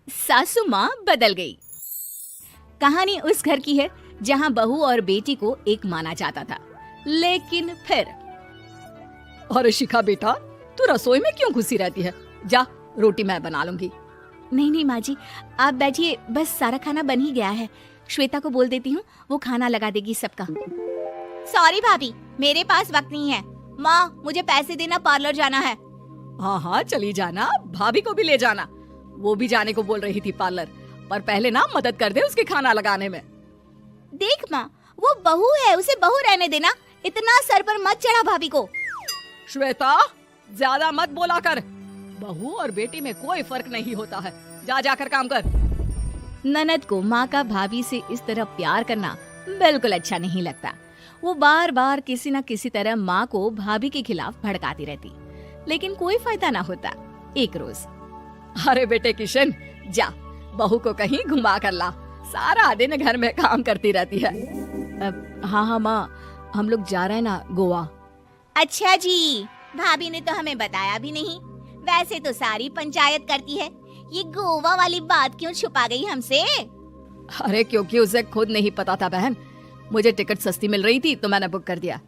सासू माँ बदल गई। कहानी उस घर की है जहाँ बहू और बेटी को एक माना जाता था, लेकिन फिर अरे शिखा बेटा, तू रसोई में क्यों घुसी रहती है? जा, रोटी मैं बना लूंगी। नहीं माँ जी, आप बैठिए, बस सारा खाना बन ही गया है। श्वेता को बोल देती हूँ, वो खाना लगा देगी सबका। सॉरी भाभी, मेरे पास वक्त नहीं है। माँ, मुझे पैसे देना, पार्लर जाना है। हाँ हाँ चली जाना, भाभी को भी ले जाना। वो भी जाने को बोल रही थी पार्लर, पर पहले ना मदद कर दे उसके खाना लगाने में। देख माँ, वो बहू है, उसे बहू रहने देना, इतना सर पर मत चढ़ा भाभी को। श्वेता, ज्यादा मत बोला कर। बहू और बेटी में कोई फर्क नहीं होता है। जा जाकर काम कर। ननद को माँ का भाभी से इस तरह प्यार करना बिल्कुल अच्छा नहीं लगता। वो बार बार किसी न किसी तरह माँ को भाभी के खिलाफ भड़काती रहती, लेकिन कोई फायदा ना होता। एक रोज, अरे बेटे किशन, जा बहू को कहीं घुमा कर ला, सारा दिन घर में काम करती रहती है। हाँ माँ, हम लोग जा रहे हैं ना गोवा। अच्छा जी, भाभी ने तो हमें बताया भी नहीं। वैसे तो सारी पंचायत करती है, ये गोवा वाली बात क्यों छुपा गई हमसे? अरे क्योंकि उसे खुद नहीं पता था बहन। मुझे टिकट सस्ती मिल रही थी तो मैंने बुक कर दिया।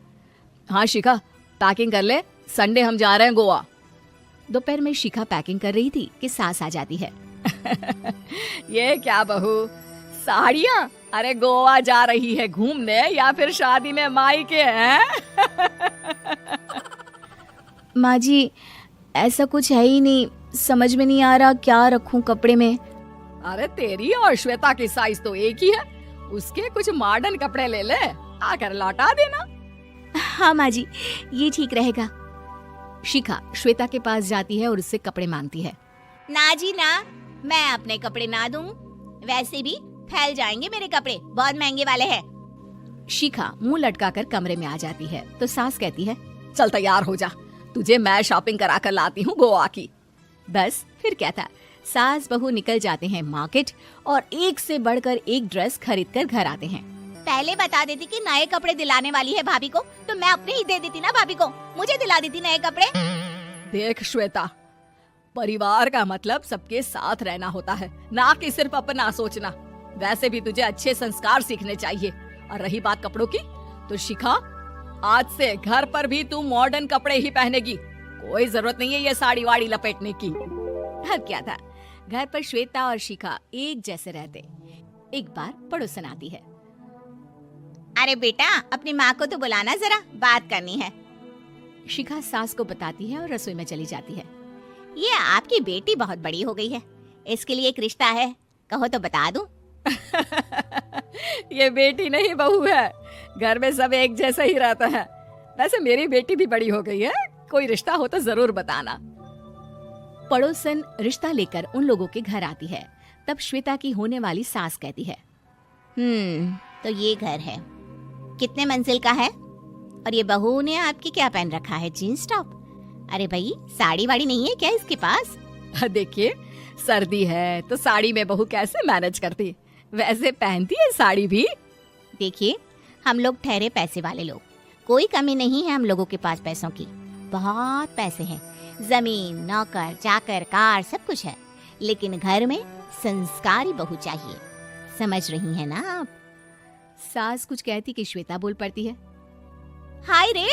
हाँ शिखा, पैकिंग कर ले, संडे हम जा रहे हैं गोवा। दोपहर में शिखा पैकिंग कर रही थी कि सास आ जाती है। ये क्या बहू, साड़ियाँ? अरे गोवा जा रही है घूमने या फिर शादी में मायके हैं? माँ जी, ऐसा कुछ है ही नहीं, समझ में नहीं आ रहा क्या रखूं कपड़े में। अरे तेरी और श्वेता की साइज तो एक ही है, उसके कुछ मॉडर्न कपड़े ले ले, आकर लौटा देना। हाँ माँ जी, ये ठीक रहेगा। शिखा श्वेता के पास जाती है और उससे कपड़े मांगती है। ना जी ना, मैं अपने कपड़े ना दूं, वैसे भी फैल जाएंगे मेरे कपड़े, बहुत महंगे वाले हैं। शिखा मुंह लटकाकर कमरे में आ जाती है तो सास कहती है, चल तैयार हो जा, तुझे मैं शॉपिंग करा कर लाती हूँ गोवा की। बस फिर क्या था, सास बहू निकल जाते हैं मार्केट और एक से बढ़कर एक ड्रेस खरीद कर घर आते हैं। पहले बता देती कि नए कपड़े दिलाने वाली है भाभी को, तो मैं अपने ही दे देती ना भाभी को, मुझे दिला देती नए कपड़े। देख श्वेता, परिवार का मतलब सबके साथ रहना होता है, ना कि सिर्फ अपना सोचना। वैसे भी तुझे अच्छे संस्कार सीखने चाहिए। और रही बात कपड़ों की, तो शिखा, आज से घर पर भी तू मॉडर्न कपड़े ही पहनेगी, कोई जरूरत नहीं है ये साड़ी वाड़ी लपेटने की। अब क्या था, घर पर श्वेता और शिखा एक जैसे रहते। एक बार पड़ोसन आती है। अरे बेटा, अपनी माँ को तो बुलाना, जरा बात करनी है। शिखा सास को बताती है और रसोई में चली जाती है। ये आपकी बेटी बहुत बड़ी हो गई है, इसके लिए एक रिश्ता है, कहो तो बता दूं। ये बेटी नहीं बहू है, घर में सब एक जैसा ही रहता है। वैसे मेरी बेटी भी बड़ी हो गई है, कोई रिश्ता हो तो जरूर बताना। पड़ोसन रिश्ता लेकर उन लोगों के घर आती है। तब श्वेता की होने वाली सास कहती है, तो ये घर है, कितने मंजिल का है? और ये बहू ने आपकी क्या पहन रखा है, जीन्स टॉप? अरे भाई, साड़ी वाड़ी नहीं है क्या इसके पास? देखिए, सर्दी है तो साड़ी में बहू कैसे मैनेज करती, वैसे पहनती है साड़ी भी। देखिए, हम लोग ठहरे पैसे वाले लोग, कोई कमी नहीं है हम लोगों के पास पैसों की, बहुत पैसे हैं, जमीन, नौकर चाकर, कार, सब कुछ है, लेकिन घर में संस्कारी बहू चाहिए, समझ रही हैं ना आप? सास कुछ कहती कि श्वेता बोल पड़ती है, हाय रे,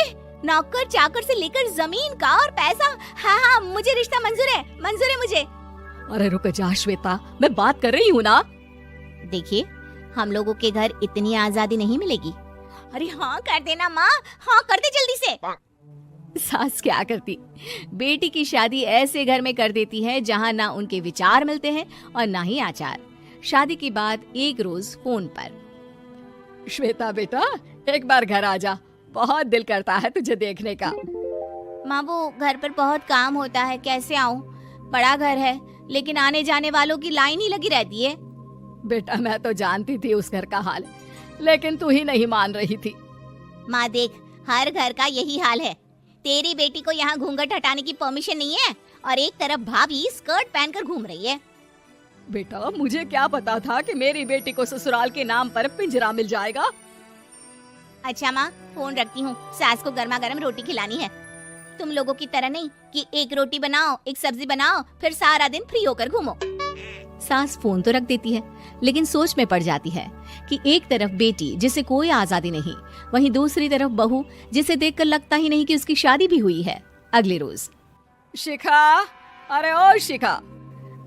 नौकर चाकर से लेकर जमीन, कार, पैसा, हाँ, मुझे रिश्ता मंजूर है मुझे। अरे रुक जा श्वेता, मैं बात कर रही हूँ ना। देखिए, हम लोगों के घर इतनी आजादी नहीं मिलेगी। अरे हाँ कर देना माँ, हाँ कर दे जल्दी से। सास क्या करती, बेटी की शादी ऐसे घर में कर देती है जहाँ ना उनके विचार मिलते हैं और ना ही आचार। शादी के बाद एक रोज फोन पर, श्वेता बेटा, एक बार घर आ जा, बहुत दिल करता है तुझे देखने का। माँ, वो घर पर बहुत काम होता है, कैसे आऊँ? बड़ा घर है, लेकिन आने जाने वालों की लाइन ही लगी रहती है। बेटा, मैं तो जानती थी उस घर का हाल, लेकिन तू ही नहीं मान रही थी। माँ देख, हर घर का यही हाल है। तेरी बेटी को यहाँ घूंघट हटाने की परमिशन नहीं है और एक तरफ भाभी स्कर्ट पहनकर घूम रही है। बेटा, मुझे क्या पता था कि मेरी बेटी को ससुराल के नाम पर पिंजरा मिल जाएगा। अच्छा माँ, फोन रखती हूँ, सास को गर्मा गर्म रोटी खिलानी है। तुम लोगों की तरह नहीं कि एक रोटी बनाओ, एक सब्जी बनाओ, फिर सारा दिन फ्री होकर घूमो। सास फोन तो रख देती है, लेकिन सोच में पड़ जाती है कि एक तरफ बेटी जिसे कोई आजादी नहीं, वहीं दूसरी तरफ बहू जिसे देखकर लगता ही नहीं कि उसकी शादी भी हुई है। अगले रोज। शिखा, अरे ओ शिखा।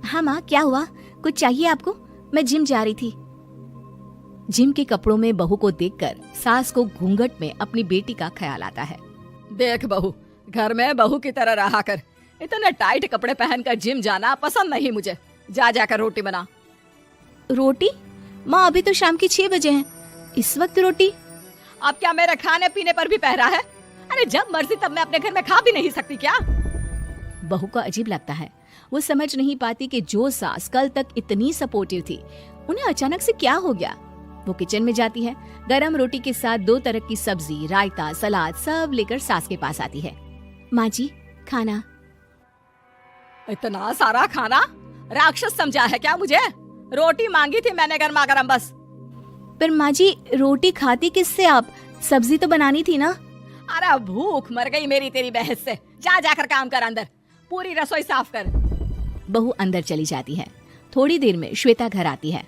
हाँ माँ, क्या हुआ? कुछ चाहिए आपको? मैं जिम जा रही थी। जिम के कपड़ों में बहू को देखकर सास को घूंघट में अपनी बेटी का ख्याल आता है। देख बहू, घर में बहू की तरह रहा कर। इतने टाइट कपड़े पहनकर जिम जाना पसंद नहीं मुझे। जा जाकर रोटी बना। रोटी? माँ, अभी तो शाम की 6 बजे हैं, इस वक्त रोटी? अब क्या मेरे खाने पीने पर भी पहरा है? अरे जब मर्जी तब मैं अपने घर में खा भी नहीं सकती क्या? बहू को अजीब लगता है। वो समझ नहीं पाती कि जो सास कल तक इतनी सपोर्टिव थी, उन्हें अचानक से क्या हो गया। वो किचन में जाती है, गरम रोटी के साथ 2 तरह की सब्जी, रायता, सलाद सब लेकर सास के पास आती है। माँ जी, खाना। इतना सारा खाना? राक्षस समझा है क्या मुझे? रोटी मांगी थी मैंने गर्मा गर्म बस। पर माँ जी, रोटी खाती किससे आप? सब्जी तो बनानी थी ना। अरे भूख मर गई मेरी तेरी बहस से। जा जाकर काम कर, अंदर पूरी रसोई साफ कर। बहू अंदर चली जाती है। थोड़ी देर में श्वेता घर आती है।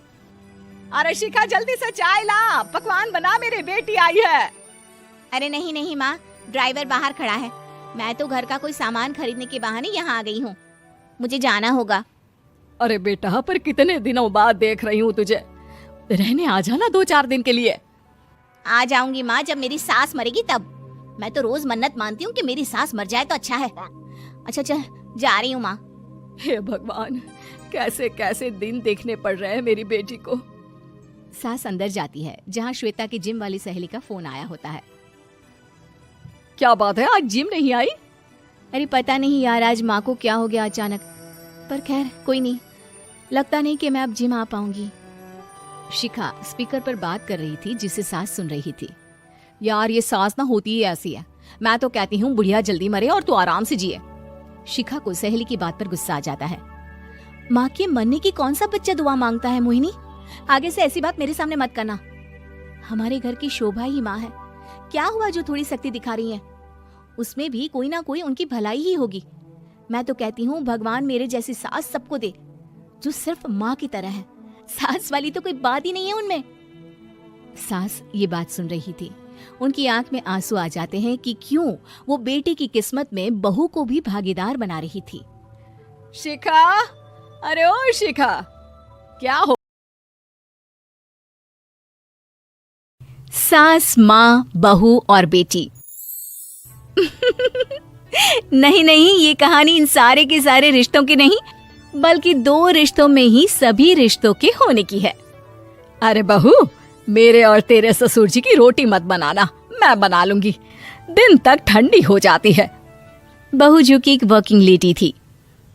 अरे शिखा, जल्दी से चाय ला, पकवान बना, मेरी बेटी आई है। अरे नहीं नहीं माँ, ड्राइवर बाहर खड़ा है। मैं तो घर का कोई सामान खरीदने के बहाने यहाँ आ गई हूँ, मुझे जाना होगा। अरे बेटा, पर कितने दिनों बाद देख रही हूँ तुझे, रहने आ जाना 2-4 दिन के लिए। आ जाऊंगी माँ, जब मेरी सास मरेगी तब। मैं तो रोज मन्नत मानती हूँ कि मेरी सास मर जाए तो अच्छा है। अच्छा चल, जा रही हूँ माँ। हे भगवान, कैसे कैसे दिन देखने पड़ रहे हैं मेरी बेटी को। सास अंदर जाती है, जहाँ श्वेता की जिम वाली सहेली का फोन आया होता है। क्या बात है, आज जिम नहीं आई? अरे पता नहीं यार, आज माँ को क्या हो गया अचानक। पर खैर कोई नहीं, लगता नहीं कि मैं अब जिम आ पाऊंगी। शिखा स्पीकर पर बात कर रही थी, जिसे सास सुन रही थी। यार ये सास ना होती ही ऐसी है। मैं तो कहती हूँ बुढ़िया जल्दी मरे और तू आराम से जिए। शिखा को सहेली की बात पर गुस्सा आ जाता है। माँ के मरने की कौन सा बच्चा दुआ मांगता है मोहिनी? आगे से ऐसी बात मेरे सामने मत करना। हमारे घर की शोभा ही माँ है। क्या हुआ जो थोड़ी सख्ती दिखा रही है? उसमें भी कोई ना कोई उनकी भलाई ही होगी। मैं तो कहती हूँ भगवान मेरे जैसी सास सबको दे, जो सिर्फ माँ की तरह है। सास वाली तो कोई बात ही नहीं है उनमें। सास ये बात सुन रही थी। उनकी आंख में आंसू आ जाते हैं कि क्यों वो बेटी की किस्मत में बहू को भी भागीदार बना रही थी। शिखा, अरे ओ शिखा, क्या हो? सास, माँ, बहू और बेटी। नहीं नहीं, ये कहानी इन सारे के सारे रिश्तों की नहीं, बल्कि 2 रिश्तों में ही सभी रिश्तों के होने की है। अरे बहू, मेरे और तेरे ससुर जी की रोटी मत बनाना, मैं बना लूंगी। दिन तक ठंडी हो जाती है। बहू जो कि एक वर्किंग लेडी थी।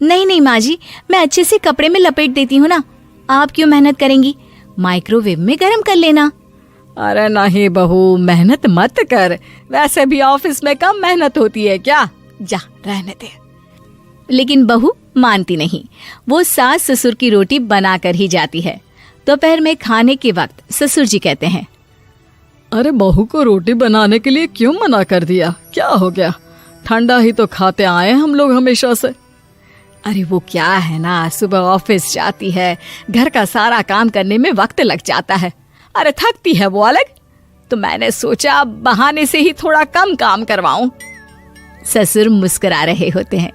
नहीं नहीं माँ जी, मैं अच्छे से कपड़े में लपेट देती हूँ ना, आप क्यों मेहनत करेंगी? माइक्रोवेव में गर्म कर लेना। अरे नहीं बहू, मेहनत मत कर, वैसे भी ऑफिस में कम मेहनत होती है क्या? जा रहने दे। लेकिन बहू मानती नहीं। वो सास ससुर की रोटी बनाकर ही जाती है। दोपहर में खाने के वक्त ससुर जी कहते हैं, अरे बहू को रोटी बनाने के लिए क्यों मना कर दिया? क्या हो गया? ठंडा ही तो खाते आए हम लोग हमेशा से। अरे वो क्या है ना, सुबह ऑफिस जाती है, घर का सारा काम करने में वक्त लग जाता है। अरे थकती है वो अलग, तो मैंने सोचा बहाने से ही थोड़ा कम काम करवाऊं। ससुर मुस्कुरा रहे होते हैं।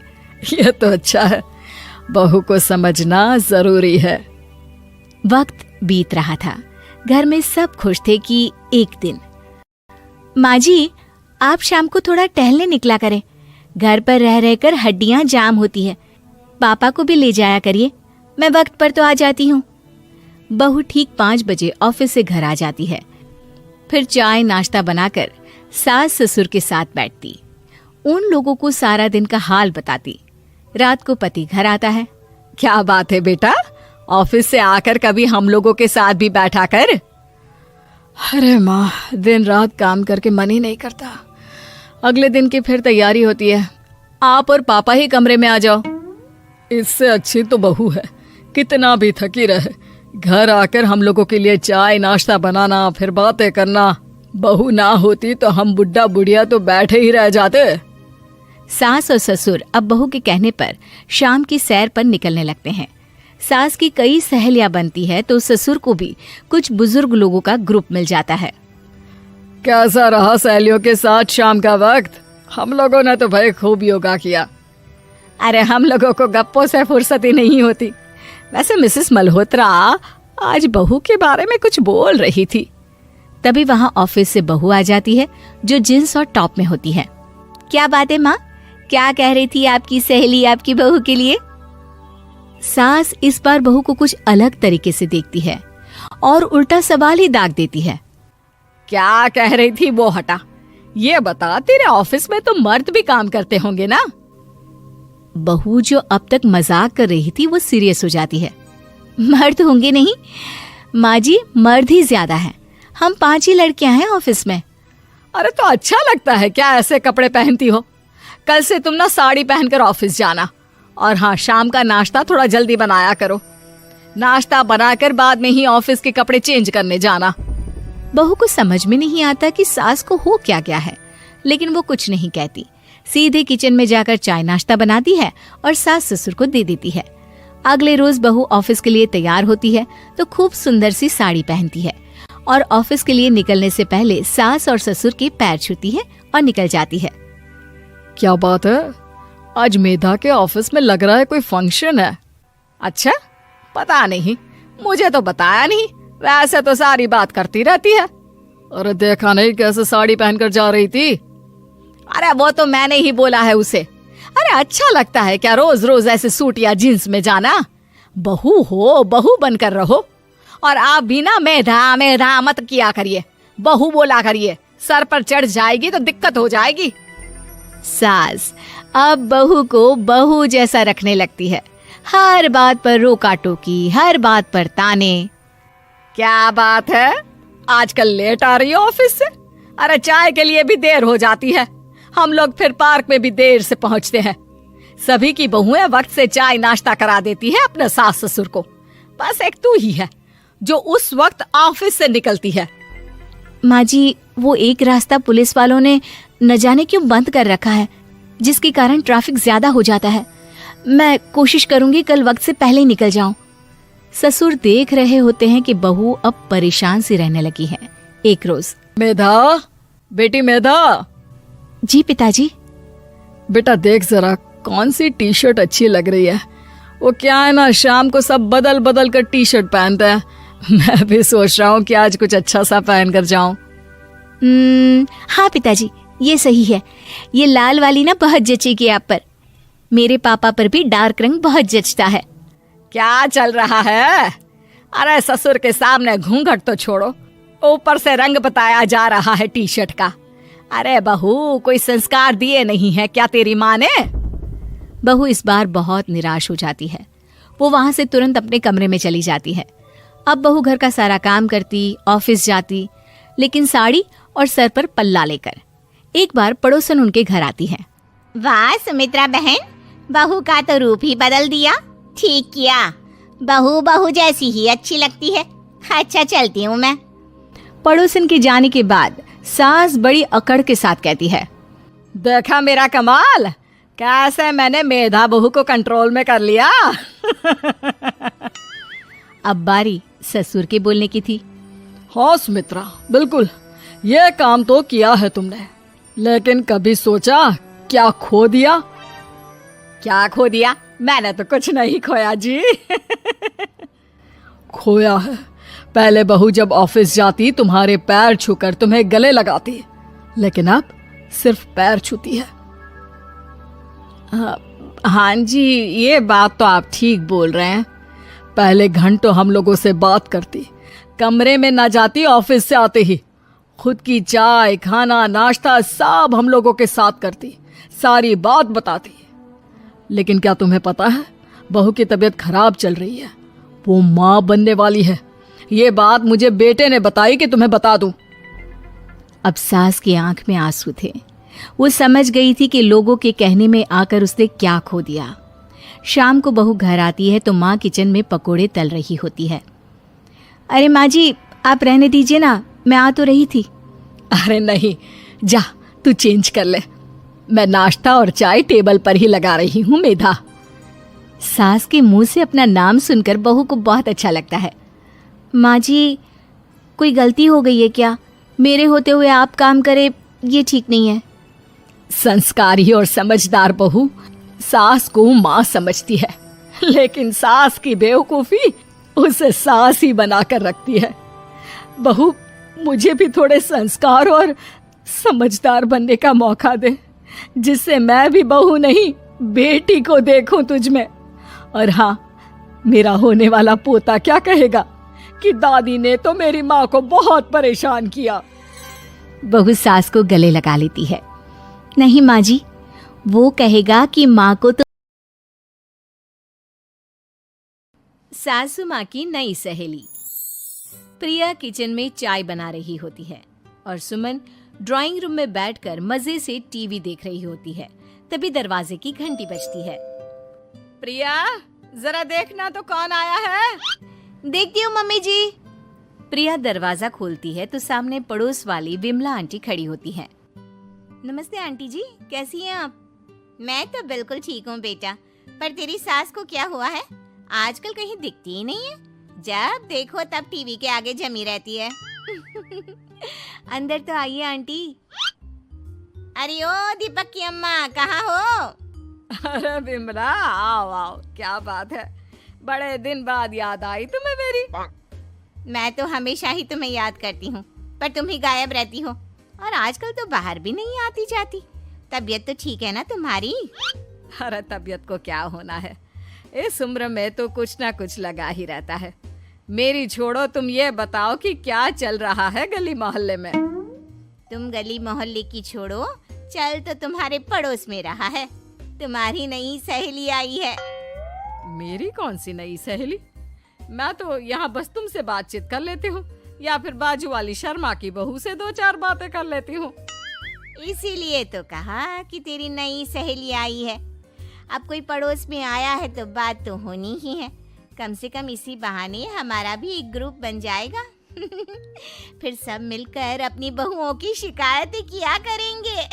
ये तो अच्छा है, बहू को समझना जरूरी है। वक्त बीत रहा था। घर में सब खुश थे कि एक दिन, माँ जी आप शाम को थोड़ा टहलने निकला करें, घर पर रह रहकर हड्डियां जाम होती है। पापा को भी ले जाया करिए, मैं वक्त पर तो आ जाती हूँ। बहू ठीक 5 बजे ऑफिस से घर आ जाती है। फिर चाय नाश्ता बनाकर सास ससुर के साथ बैठती, उन लोगों को सारा दिन का हाल बताती। रात को पति घर आता है। क्या बात है बेटा, ऑफिस से आकर कभी हम लोगों के साथ भी बैठा कर। अरे माँ, दिन रात काम करके मन ही नहीं करता। अगले दिन की फिर तैयारी होती है, आप और पापा ही कमरे में आ जाओ। इससे अच्छी तो बहू है, कितना भी थकी रहे, घर आकर हम लोगों के लिए चाय नाश्ता बनाना, फिर बातें करना। बहू ना होती तो हम बुढ़ा बुढ़िया तो बैठे ही रह जाते। सास और ससुर अब बहू के कहने पर शाम की सैर पर निकलने लगते हैं। सास की कई सहेलियां बनती है तो ससुर को भी कुछ बुजुर्ग लोगों का ग्रुप मिल जाता है। कैसा रहा सहेलियों के साथ शाम का वक्त? हम लोगों ने तो भाई खूब योगा किया। अरे हम लोगों को गप्पों से फुर्सत ही नहीं होती। वैसे मिसेस मल्होत्रा आज बहू के बारे में कुछ बोल रही थी। तभी वहां ऑफिस से बहू आ जाती है जो जींस और टॉप में होती है। क्या बात है माँ, क्या कह रही थी आपकी सहेली आपकी बहू के लिए? सास इस बार बहू को कुछ अलग तरीके से देखती है और उल्टा सवाल ही दाग देती है। क्या कह रही थी वो हटा, ये बता तेरे ऑफिस में तो मर्द भी काम करते होंगे ना? बहू जो अब तक मजाक कर रही थी वो सीरियस हो जाती है। मर्द होंगे नहीं माँ जी, मर्द ही ज्यादा हैं। हम 5 ही लड़कियां हैं ऑफिस में। अरे तो अच्छा लगता है क्या ऐसे कपड़े पहनती हो? कल से तुम ना साड़ी पहनकर ऑफिस जाना। और हाँ, शाम का नाश्ता थोड़ा जल्दी बनाया करो। नाश्ता बनाकर बाद में ही ऑफिस के कपड़े चेंज करने जाना। बहू को समझ में नहीं आता कि सास को हो क्या गया है, लेकिन वो कुछ नहीं कहती। सीधे किचन में जाकर चाय नाश्ता बनाती है और सास ससुर को दे देती है। अगले रोज बहू ऑफिस के लिए तैयार होती है तो खूब सुंदर सी साड़ी पहनती है और ऑफिस के लिए निकलने से पहले सास और ससुर के पैर छूती है और निकल जाती है। क्या बात है, आज मेधा के ऑफिस में लग रहा है कोई फंक्शन है। अच्छा, पता नहीं, मुझे तो बताया नहीं। वैसे तो सारी बात करती रहती है। अरे देखा नहीं कैसे साड़ी पहनकर जा रही थी? अरे वो तो मैंने ही बोला है उसे। अरे अच्छा लगता है क्या रोज रोज ऐसे सूट या जींस में जाना? बहू हो, बहू बनकर रहो। और आप भी ना मेधा मेधा मत किया करिए, बहू बोला करिए। सर पर चढ़ जाएगी तो दिक्कत हो जाएगी। सास अब बहू को बहू जैसा रखने लगती है। हर बात पर रोका टोकी, हर बात पर ताने। क्या बात है, आजकल लेट आ रही है ऑफिस से? अरे चाय के लिए भी देर हो जाती है। हम लोग फिर पार्क में भी देर से पहुंचते हैं। सभी की बहुएं वक्त से चाय नाश्ता करा देती है अपने सास ससुर को। बस एक तू ही है जो उस वक्त ऑफिस से निकलती है। माँ जी, वो एक रास्ता पुलिस वालों ने न जाने क्यों बंद कर रखा है, जिसके कारण ट्रैफिक ज्यादा हो जाता है। मैं कोशिश करूंगी कल वक्त से पहले ही निकल जाऊं। ससुर देख रहे होते हैं कि बहू अब परेशान सी रहने लगी है। एक रोज, मेधा, बेटी मेधा। जी पिताजी। बेटा देख जरा कौन सी टी शर्ट अच्छी लग रही है। वो क्या है ना, शाम को सब बदल बदल कर टी शर्ट पहनते हैं। मैं भी सोच रहा हूँ कि आज कुछ अच्छा सा पहन कर जाऊं। हाँ पिताजी, ये सही है। ये लाल वाली ना बहुत जचेगी आप पर। मेरे पापा पर भी डार्क रंग बहुत जचता है। क्या चल रहा है? अरे ससुर के सामने घूंघट तो छोड़ो, ऊपर से रंग बताया जा रहा है टी शर्ट का। अरे बहू, कोई संस्कार दिए नहीं है क्या तेरी माँ ने? बहू इस बार बहुत निराश हो जाती है। वो वहां से तुरंत अपने कमरे में चली जाती है। अब बहू घर का सारा काम करती, ऑफिस जाती, लेकिन साड़ी और सर पर पल्ला लेकर। एक बार पड़ोसन उनके घर आती है। वाह सुमित्रा बहन, बहू का तो रूप ही बदल दिया। ठीक किया, बहू बहू जैसी ही अच्छी लगती है। अच्छा चलती हूँ मैं। पड़ोसन के जाने के बाद सास बड़ी अकड़ के साथ कहती है, देखा मेरा कमाल, कैसे मैंने मेधा बहू को कंट्रोल में कर लिया। अब बारी ससुर के बोलने की थी। हाँ सुमित्रा, बिल्कुल ये काम तो किया है तुमने, लेकिन कभी सोचा क्या खो दिया? क्या खो दिया? मैंने तो कुछ नहीं खोया जी। खोया है। पहले बहू जब ऑफिस जाती तुम्हारे पैर छूकर तुम्हें गले लगाती, लेकिन अब सिर्फ पैर छूती है। हाँ जी, ये बात तो आप ठीक बोल रहे हैं। पहले घंटों हम लोगों से बात करती, कमरे में ना जाती, ऑफिस से आते ही खुद की चाय खाना नाश्ता सब हम लोगों के साथ करती, सारी बात बताती। लेकिन क्या तुम्हें पता है, बहू की तबीयत खराब चल रही है, वो माँ बनने वाली है। ये बात मुझे बेटे ने बताई कि तुम्हें बता दूं। अब सास की आंख में आंसू थे। वो समझ गई थी कि लोगों के कहने में आकर उसने क्या खो दिया। शाम को बहू घर आती है तो माँ किचन में पकोड़े तल रही होती है। अरे माँ जी, आप रहने दीजिए ना, मैं आ तो रही थी। अरे नहीं, जा तू चेंज कर ले, मैं नाश्ता और चाय टेबल पर ही लगा रही हूँ मेधा। सास के मुंह से अपना नाम सुनकर बहू को बहुत अच्छा लगता है। माँ जी, कोई गलती हो गई है क्या? मेरे होते हुए आप काम करे, ये ठीक नहीं है। संस्कारी और समझदार बहू सास को माँ समझती है, लेकिन सास की बेवकूफी उसे सास ही बनाकर रखती है। बहू, मुझे भी थोड़े संस्कार और समझदार बनने का मौका दे, जिससे मैं भी बहू नहीं बेटी को देखूं तुझ में। और हाँ, मेरा होने वाला पोता क्या कहेगा कि दादी ने तो मेरी माँ को बहुत परेशान किया। बहू सास को गले लगा लेती है। नहीं माँ जी, वो कहेगा कि माँ को तो। सासू माँ की नई सहेली। प्रिया किचन में चाय बना रही होती है और सुमन ड्राइंग रूम में बैठकर मजे से टीवी देख रही होती है। तभी दरवाजे की घंटी बजती है। प्रिया, जरा देखना तो कौन आया है। देखती हूँ मम्मी जी। प्रिया दरवाजा खोलती है तो सामने पड़ोस वाली विमला आंटी खड़ी होती है। नमस्ते आंटी जी, कैसी हैं आप? मैं तो बिल्कुल ठीक हूँ बेटा, पर तेरी सास को क्या हुआ है? आजकल कहीं दिखती ही नहीं है। जब देखो तब टीवी के आगे जमी रहती है। अंदर तो आइए आंटी। अरे ओ दीपक की अम्मा, कहाँ हो? अरे बिमला, आओ आओ, क्या बात है, बड़े दिन बाद याद आई तुम्हें मेरी। मैं तो हमेशा ही तुम्हें याद करती हूँ, पर तुम ही गायब रहती हो और आजकल तो बाहर भी नहीं आती जाती। तबीयत तो ठीक है ना तुम्हारी? अरे तबीयत को क्या होना है, इस उम्र में तो कुछ ना कुछ लगा ही रहता है। मेरी छोड़ो, तुम ये बताओ कि क्या चल रहा है गली मोहल्ले में। तुम गली मोहल्ले की छोड़ो, चल तो तुम्हारे पड़ोस में रहा है। तुम्हारी नई सहेली आई है। मेरी कौन सी नई सहेली? मैं तो यहाँ बस तुमसे बातचीत कर लेती हूँ, या फिर बाजू वाली शर्मा की बहू से दो चार बातें कर लेती हूँ। इसीलिए तो कहा कि तेरी नई सहेली आई है। अब कोई पड़ोस में आया है तो बात तो होनी ही है। कम से कम इसी बहाने हमारा भी एक ग्रुप बन जाएगा। फिर सब मिलकर अपनी बहुओं की शिकायतें किया करेंगे।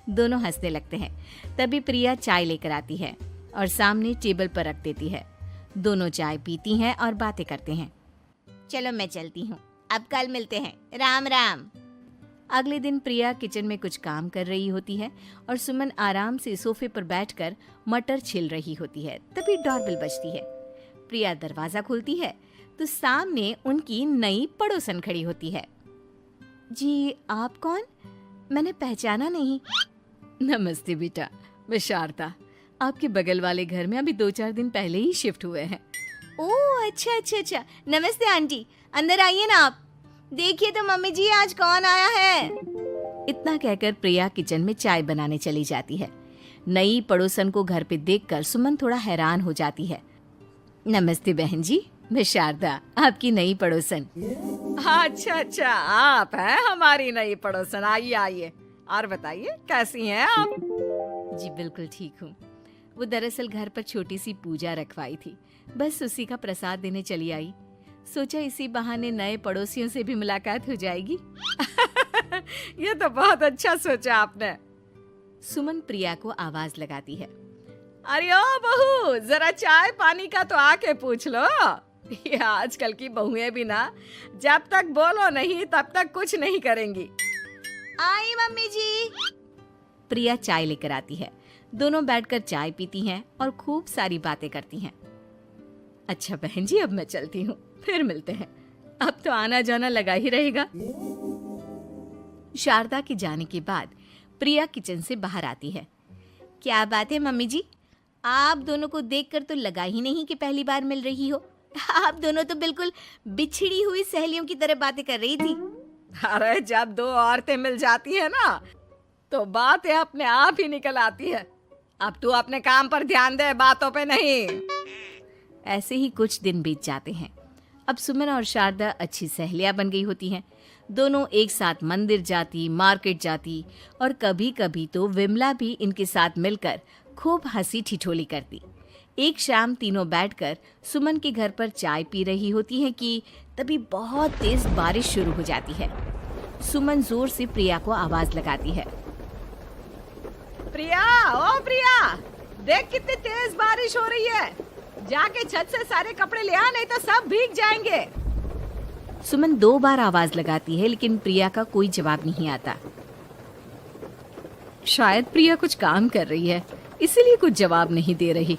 दोनों हंसने लगते हैं। तभी प्रिया चाय लेकर आती है और सामने टेबल पर रख देती है। दोनों चाय पीती हैं और बातें करते हैं। चलो मैं चलती हूँ, अब कल मिलते हैं। राम राम। अगले दिन प्रिया किचन में कुछ काम कर रही होती है और सुमन आराम से सोफे पर बैठकर मटर छिल रही होती है। तभी डोरबेल बजती है। प्रिया दरवाजा खोलती है तो सामने उनकी नई पड़ोसन खड़ी होती है। जी, आप कौन? मैंने पहचाना नहीं। नमस्ते बेटा, मैं शारदा, आपके बगल वाले घर में अभी 2-4 दिन पहले ही शिफ्ट हुए हैं। ओह अच्छा अच्छा अच्छा, नमस्ते आंटी, अंदर आइए ना आप। देखिए तो मम्मी जी, आज कौन आया है। इतना कहकर प्रिया किचन में चाय बनाने चली जाती है। नई पड़ोसन को घर पे देखकर सुमन थोड़ा हैरान हो जाती है। नमस्ते बहन जी, मैं शारदा, आपकी नई पड़ोसन। अच्छा अच्छा, आप हैं हमारी नई पड़ोसन। आइए आइए, और बताइए कैसी हैं आप? जी बिल्कुल ठीक हूँ। वो दरअसल घर पर छोटी सी पूजा रखवाई थी, बस उसी का प्रसाद देने चली आई। सोचा इसी बहाने नए पड़ोसियों से भी मुलाकात हो जाएगी। ये तो बहुत अच्छा सोचा आपने। सुमन प्रिया को आवाज लगाती है। अरे ओ बहू, जरा चाय पानी का तो आके पूछ लो। ये आजकल की बहुएं भी ना, जब तक बोलो नहीं तब तक कुछ नहीं करेंगी। आई मम्मी जी। प्रिया चाय लेकर आती है। दोनों बैठकर चाय पीती हैं और खूब सारी बातें करती हैं। अच्छा बहन जी, अब मैं चलती हूँ, फिर मिलते हैं। अब तो आना जाना लगा ही रहेगा। शारदा के जाने के बाद प्रिया किचन से बाहर आती है। क्या बात है मम्मी जी, आप दोनों को देखकर तो लगा ही नहीं कि पहली बार मिल रही हो। आप दोनों तो बिल्कुल बिछड़ी हुई सहेलियों की तरह बातें कर रही थी। अरे जब दो औरतें मिल जाती है ना, तो बातें अपने आप ही निकल आती है। अब तू अपने काम पर ध्यान दे, बातों पे नहीं। ऐसे ही कुछ दिन बीत जाते हैं। अब सुमन और शारदा अच्छी सहेलियां बन गई होती हैं। दोनों एक साथ मंदिर जाती, मार्केट जाती और कभी कभी तो विमला भी इनके साथ मिलकर खूब हंसी ठिठोली करती। एक शाम तीनों बैठकर सुमन के घर पर चाय पी रही होती हैं कि तभी बहुत तेज बारिश शुरू हो जाती है। सुमन जोर से प्रिया को आवाज लगाती है। प्रिया, ओ प्रिया, देख कितनी तेज बारिश हो रही है। जाके छत से सारे कपड़े ले आ, नहीं तो सब भीग जाएंगे। सुमन 2 बार आवाज लगाती है लेकिन प्रिया का कोई जवाब नहीं आता। शायद प्रिया कुछ काम कर रही है, इसीलिए कुछ जवाब नहीं दे रही।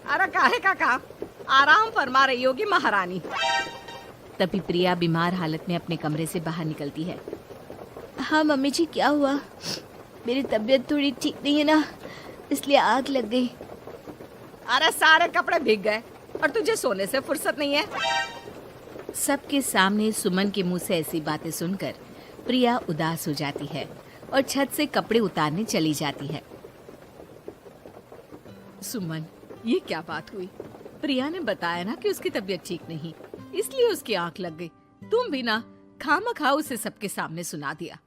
अरे काहे का काम, आराम फरमा रही होगी महारानी। तभी प्रिया बीमार हालत में अपने कमरे से बाहर निकलती है। हाँ मम्मी जी, क्या हुआ? मेरी तबीयत थोड़ी ठीक नहीं है ना, इसलिए आग लग गई। अरे सारे कपड़े भीग गए और तुझे सोने से फुर्सत नहीं है। सबके सामने सुमन के मुंह से ऐसी बातें सुनकर प्रिया उदास हो जाती है और छत से कपड़े उतारने चली जाती है। सुमन, ये क्या बात हुई? प्रिया ने बताया ना कि उसकी तबीयत ठीक नहीं, इसलिए उसकी आंख लग गई। तुम भी ना खामखा उसे सबके सामने सुना दिया।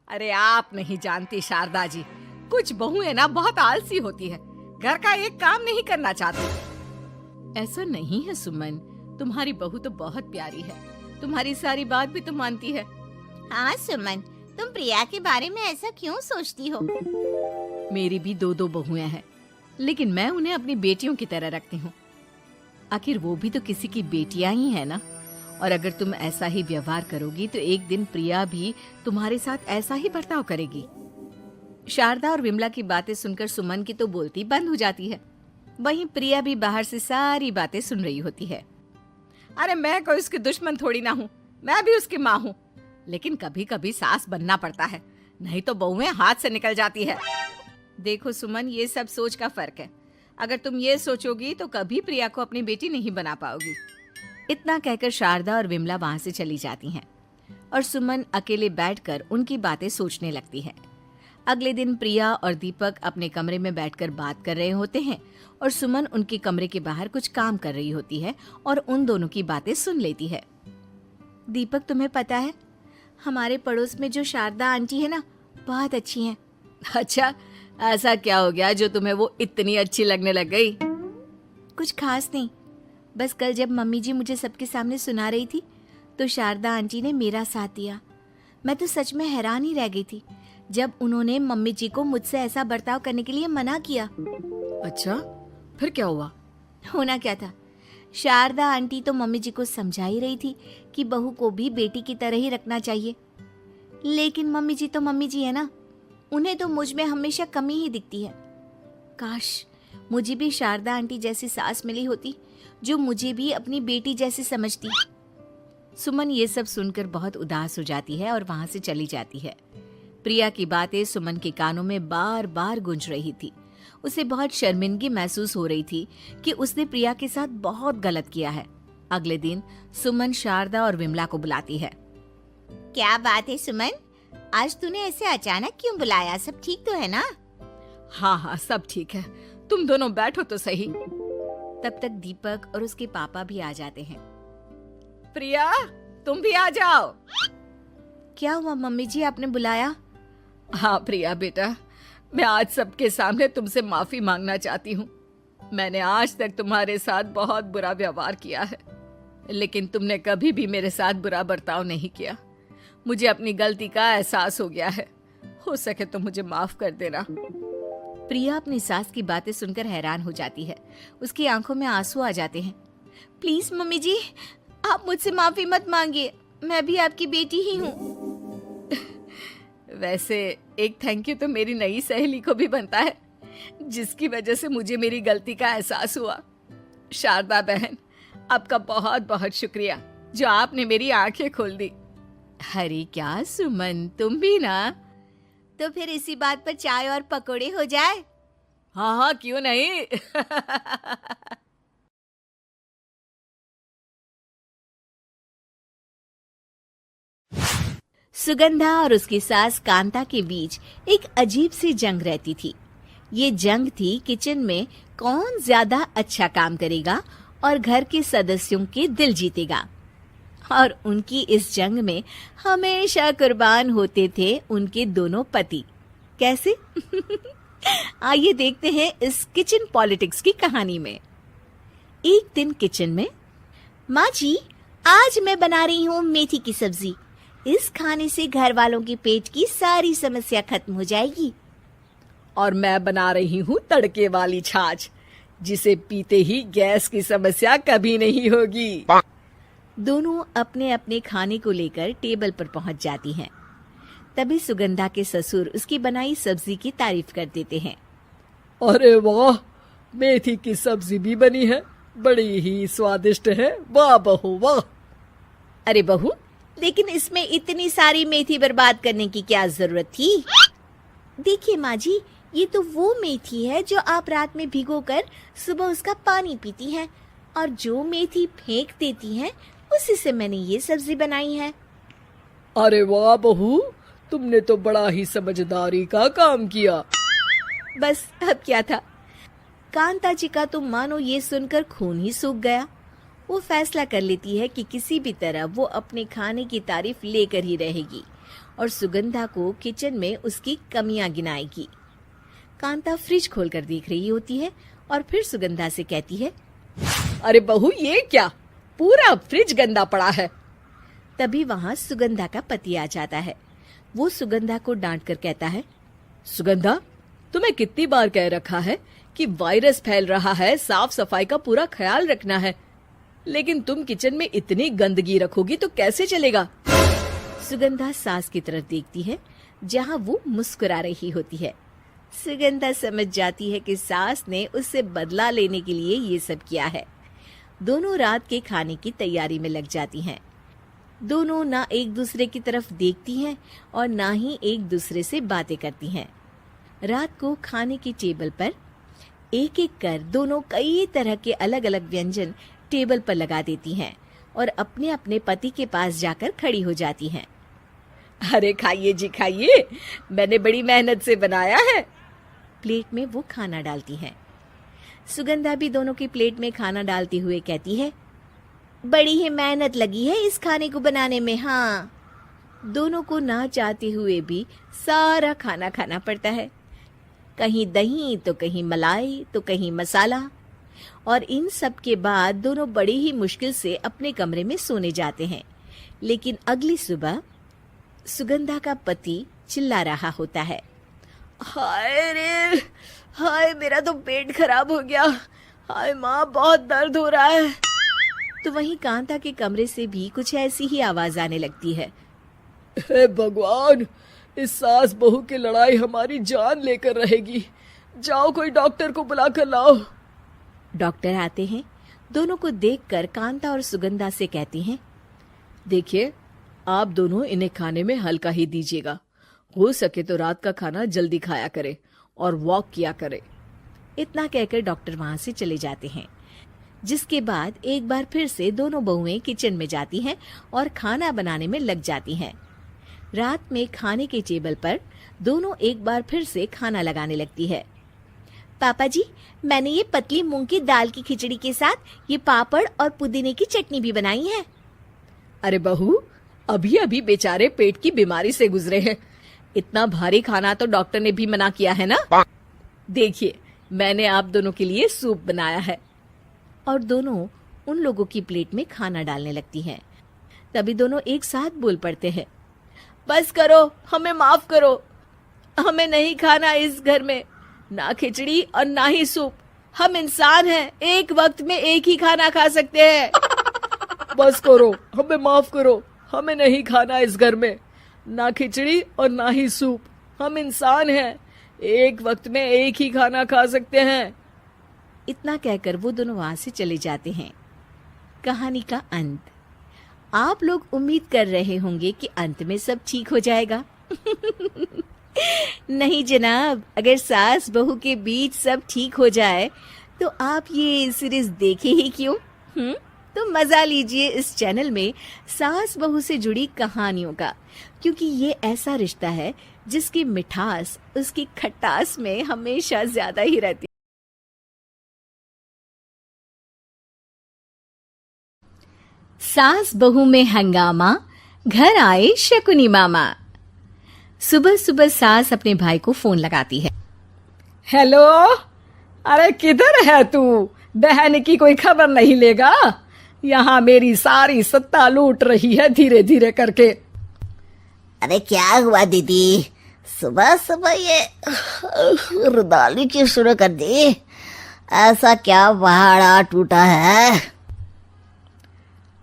अरे आप नहीं जानती शारदा जी, कुछ बहुएं ना बहुत आलसी होती है, घर का एक काम नहीं करना चाहती। ऐसा नहीं है सुमन, तुम्हारी बहू तो बहुत प्यारी है, तुम्हारी सारी बात भी तो मानती है। हाँ सुमन, तुम प्रिया के बारे में ऐसा क्यों सोचती हो? मेरी भी 2 बहुएं हैं, लेकिन मैं उन्हें अपनी बेटियों की तरह रखती हूँ। आखिर वो भी तो किसी की बेटियां ही है ना। और अगर तुम ऐसा ही व्यवहार करोगी तो एक दिन प्रिया भी तुम्हारे साथ ऐसा ही बर्ताव करेगी। शारदा और विमला की बातें सुनकर सुमन की तो बोलती बंद हो जाती है। वहीं प्रिया भी बाहर से सारी बातें सुन रही होती है। अरे मैं कोई उसकी दुश्मन थोड़ी ना हूँ, मैं भी उसकी माँ हूँ, लेकिन कभी कभी सास बनना पड़ता है, नहीं तो बहुएं हाथ से निकल जाती है। देखो सुमन, ये सब सोच का फर्क है। अगर तुम ये सोचोगी तो कभी प्रिया को अपनी बेटी नहीं बना पाओगी। इतना कहकर शारदा और विमला वहां से चली जाती हैं और सुमन अकेले बैठकर उनकी बातें सोचने लगती है। अगले दिन प्रिया और दीपक अपने कमरे में बैठकर बात कर रहे होते हैं और सुमन उनके कमरे के बाहर कुछ काम कर रही होती है और उन दोनों की बातें सुन लेती है। दीपक, तुम्हें पता है हमारे पड़ोस में जो शारदा आंटी है ना, बहुत अच्छी हैं। अच्छा, ऐसा क्या हो गया जो तुम्हें वो इतनी अच्छी लगने लग गई? कुछ खास नहीं, बस कल जब मम्मी जी मुझे सबके सामने सुना रही थी तो शारदा आंटी ने मेरा साथ दिया। मैं तो सच में हैरान ही रह गई थी जब उन्होंने मम्मी जी को मुझसे ऐसा बर्ताव करने के लिए मना किया। अच्छा, फिर क्या हुआ? होना क्या था, शारदा आंटी तो मम्मी जी को समझा ही रही थी कि बहू को भी बेटी की तरह ही रखना चाहिए, लेकिन मम्मी जी तो मम्मी जी है ना, उन्हें तो मुझ में हमेशा कमी ही दिखती है। काश मुझे भी शारदा आंटी जैसी सास मिली होती जो मुझे भी अपनी बेटी जैसी समझती। सुमन ये सब सुनकर बहुत उदास हो जाती है और वहां से चली जाती है। प्रिया की बातें सुमन के कानों में बार बार गूंज रही थी। उसे बहुत शर्मिंदगी महसूस हो रही थी कि उसने प्रिया के साथ बहुत गलत किया है। अगले दिन सुमन शारदा और विमला को बुलाती है। क्या बात है सुमन, आज तूने ऐसे अचानक क्यों बुलाया? सब ठीक तो है ना? हाँ हाँ, सब ठीक है, तुम दोनों बैठो तो सही। तब तक दीपक और उसके पापा भी आ जाते हैं। प्रिया, तुम भी आ जाओ। क्या हुआ मम्मी जी, आपने बुलाया? हाँ प्रिया बेटा, मैं आज सबके सामने तुमसे माफी मांगना चाहती हूँ। मैंने आज तक तुम्हारे साथ बहुत बुरा व्यवहार किया है, लेकिन तुमने कभी भी मेरे साथ बुरा बर्ताव नहीं किया। मुझे अपनी गलती का एहसास हो गया है, हो सके तो मुझे माफ कर देना। प्रिया अपनी सास की बातें सुनकर हैरान हो जाती है। उसकी आंखों में आंसू आ जाते हैं। प्लीज मम्मी जी, आप मुझसे माफी मत मांगिए, मैं भी आपकी बेटी ही हूँ। वैसे एक थैंक यू तो मेरी नई सहेली को भी बनता है, जिसकी वजह से मुझे मेरी गलती का एहसास हुआ। शारदा बहन, आपका बहुत बहुत शुक्रिया जो आपने मेरी आंखें खोल दी। अरे क्या सुमन, तुम भी ना? तो फिर इसी बात पर चाय और पकोड़े हो जाए। हाँ हाँ, क्यों नहीं। सुगंधा और उसकी सास कांता के बीच एक अजीब सी जंग रहती थी। ये जंग थी किचन में कौन ज्यादा अच्छा काम करेगा और घर के सदस्यों के दिल जीतेगा। और उनकी इस जंग में हमेशा कुर्बान होते थे उनके दोनों पति। कैसे? आइए देखते हैं इस किचन पॉलिटिक्स की कहानी में। एक दिन किचन में, माँ जी आज मैं बना रही हूँ मेथी की सब्जी, इस खाने से घर वालों के पेट की सारी समस्या खत्म हो जाएगी। और मैं बना रही हूँ तड़के वाली छाछ, जिसे पीते ही गैस की समस्या कभी नहीं होगी। दोनों अपने अपने खाने को लेकर टेबल पर पहुंच जाती हैं। तभी सुगंधा के ससुर उसकी बनाई सब्जी की तारीफ कर देते हैं। अरे वाह, मेथी की सब्जी भी बनी है, बड़ी ही स्वादिष्ट है। वाह बहू वाह। अरे बहू, लेकिन इसमें इतनी सारी मेथी बर्बाद करने की क्या जरूरत थी? देखिए माँ जी, ये तो वो मेथी है जो आप रात में भिगोकर सुबह उसका पानी पीती हैं, और जो मेथी फेंक देती हैं उसी से मैंने ये सब्जी बनाई है। अरे वाह बहू, तुमने तो बड़ा ही समझदारी का काम किया। बस अब क्या था, कांता जी का तो मानो ये सुनकर खून ही सूख गया। वो फैसला कर लेती है कि किसी भी तरह वो अपने खाने की तारीफ लेकर ही रहेगी और सुगंधा को किचन में उसकी कमियां गिनाएगी। कांता फ्रिज खोलकर देख रही होती है और फिर सुगंधा से कहती है, अरे बहू, ये क्या, पूरा फ्रिज गंदा पड़ा है। तभी वहां सुगंधा का पति आ जाता है। वो सुगंधा को डांट कर कहता है, सुगंधा, तुम्हें कितनी बार कह रखा है कि वायरस फैल रहा है, साफ सफाई का पूरा ख्याल रखना है, लेकिन तुम किचन में इतनी गंदगी रखोगी तो कैसे चलेगा। सुगंधा सास की तरफ देखती है जहां वो मुस्कुरा रही होती है। सुगंधा समझ जाती है कि सास ने उससे बदला लेने के लिए ये सब किया है। दोनों रात के खाने की तैयारी में लग जाती हैं। दोनों ना एक दूसरे की तरफ देखती हैं और ना ही एक दूसरे से बातें करती हैं। रात को खाने की टेबल पर एक एक कर दोनों कई तरह के अलग अलग व्यंजन टेबल पर लगा देती हैं और अपने अपने पति के पास जाकर खड़ी हो जाती हैं। अरे खाइए जी खाइए, मैंने बड़ी मेहनत से बनाया है। प्लेट में वो खाना डालती हैं। सुगंधा भी दोनों की प्लेट में खाना डालते हुए कहती है, बड़ी ही मेहनत लगी है इस खाने को बनाने में। हाँ, दोनों को ना चाहते हुए भी सारा खाना खाना पड़ता है। कहीं दही तो कहीं मलाई तो कहीं मसाला, और इन सब के बाद दोनों बड़ी ही मुश्किल से अपने कमरे में सोने जाते हैं। लेकिन अगली सुबह सुगंधा का पति चिल्ला रहा होता है, हाय रे, हाय मेरा तो पेट खराब हो गया, हाय माँ बहुत दर्द हो रहा है। तो वहीं कांता के कमरे से भी कुछ ऐसी ही आवाज आने लगती है। हे भगवान, इस सास बहू की लड़ाई हमारी जान लेकर रहेगी। जाओ कोई डॉक्टर को बुला कर लाओ। डॉक्टर आते हैं। दोनों को देखकर कांता और सुगंधा से कहती हैं, देखिए, आप दोनों इन्हें खाने में हल्का ही दीजिएगा। हो सके तो रात का खाना जल्दी खाया करे और वॉक किया करे। इतना कहकर डॉक्टर वहां से चले जाते हैं। जिसके बाद एक बार फिर से दोनों बहुएं किचन में जाती हैं और खाना बनाने में लग जाती हैं। रात में खाने के टेबल पर दोनों एक बार फिर से खाना लगाने लगती है। पापा जी, मैंने ये पतली मूंग की दाल की खिचड़ी के साथ ये पापड़ और पुदीने की चटनी भी बनाई है। अरे बहू, अभी अभी बेचारे पेट की बीमारी से गुजरे हैं, इतना भारी खाना तो डॉक्टर ने भी मना किया है ना। देखिए, मैंने आप दोनों के लिए सूप बनाया है। और दोनों उन लोगों की प्लेट में खाना डालने लगती हैं। तभी दोनों एक साथ बोल पड़ते हैं, बस करो, हमें माफ करो, हमें नहीं खाना इस घर में, ना खिचड़ी और ना ही सूप। हम इंसान हैं, एक वक्त में एक ही खाना खा सकते हैं। बस करो, हमें माफ करो, हमें नहीं खाना इस घर में, ना खिचड़ी और ना ही सूप। हम इंसान हैं, एक वक्त में एक ही खाना खा सकते हैं। इतना कहकर वो दोनों वहां से चले जाते हैं। कहानी का अंत। आप लोग उम्मीद कर रहे होंगे कि अंत में सब ठीक हो जाएगा। नहीं जनाब, अगर सास बहू के बीच सब ठीक हो जाए तो आप ये सीरीज देखे ही क्यों? तो मजा लीजिए इस चैनल में सास बहू से जुड़ी कहानियों का, क्योंकि ये ऐसा रिश्ता है जिसकी मिठास उसकी खटास में हमेशा ज्यादा ही रहती है। सास बहू में हंगामा, घर आए शकुनी मामा। सुबह सुबह सास अपने भाई को फोन लगाती है। हेलो, अरे किधर है तू? बहन की कोई खबर नहीं लेगा? यहाँ मेरी सारी सत्ता लूट रही है धीरे धीरे करके। अरे क्या हुआ दीदी, सुबह सुबह ये रुदाली क्यों शुरू कर दी? ऐसा क्या पहाड़ टूटा है?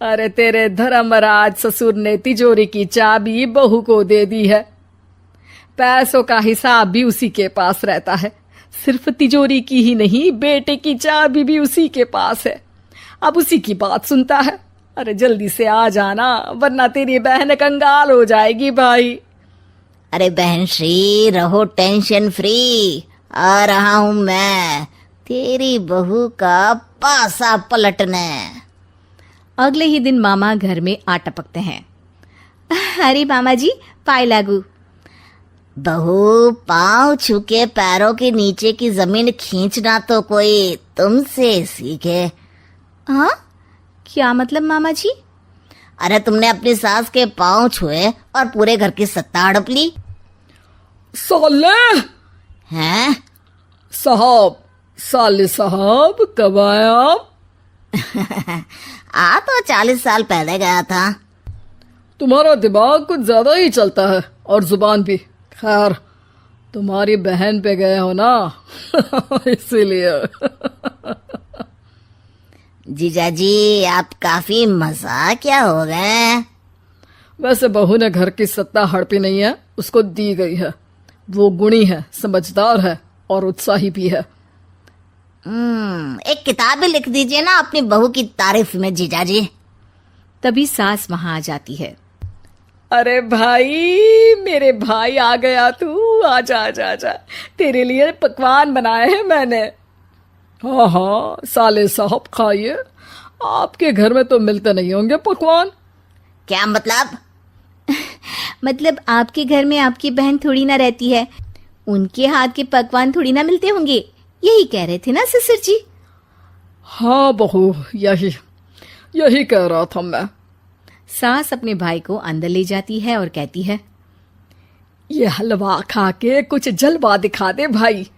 अरे तेरे धर्मराज ससुर ने तिजोरी की चाबी बहू को दे दी है। पैसों का हिसाब भी उसी के पास रहता है। सिर्फ तिजोरी की ही नहीं, बेटे की चाबी भी उसी के पास है। अब उसी की बात सुनता है। अरे जल्दी से आ जाना, वरना तेरी बहन कंगाल हो जाएगी भाई। अरे बहन श्री, रहो टेंशन फ्री। आ रहा हूं मैं, तेरी बहू का पासा पलटने। अगले ही दिन मामा घर में आ टपकते हैं। अरे मामा जी, पाए लागू। बहू, पाँव छू के पैरों के नीचे की जमीन खींचना तो कोई तुमसे सीखे। हाँ, क्या मतलब मामा जी? अरे तुमने अपनी सास के पाँव छुए और पूरे घर की सत्ता हड़प ली। साले हैं? साहब, साले साहब कब आए आप? आ तो 40 साल पहले गया था। तुम्हारा दिमाग कुछ ज्यादा ही चलता है और जुबान भी। खैर, तुम्हारी बहन पे गए हो ना इसीलिए। जीजाजी, आप काफी मजाकिया हो गए। वैसे बहू ने घर की सत्ता हड़पी नहीं है, उसको दी गई है। वो गुणी है, समझदार है और उत्साही भी है। एक किताब भी लिख दीजिए ना अपनी बहू की तारीफ में जीजाजी। तभी सास वहां आ जाती है। अरे भाई, मेरे भाई आ गया तू। आजा आजा आजा, तेरे लिए पकवान बनाए हैं मैंने। हाँ हाँ साले साहब, खाइए। आपके घर में तो मिलते नहीं होंगे पकवान। क्या मतलब? मतलब आपके घर में आपकी बहन थोड़ी ना रहती है, उनके हाथ के पकवान थोड़ी ना मिलते होंगे, यही कह रहे थे ना ससुर जी? हाँ बहू, यही कह रहा था मैं। सास अपने भाई को अंदर ले जाती है और कहती है, ये हलवा खा के कुछ जलवा दिखा दे भाई।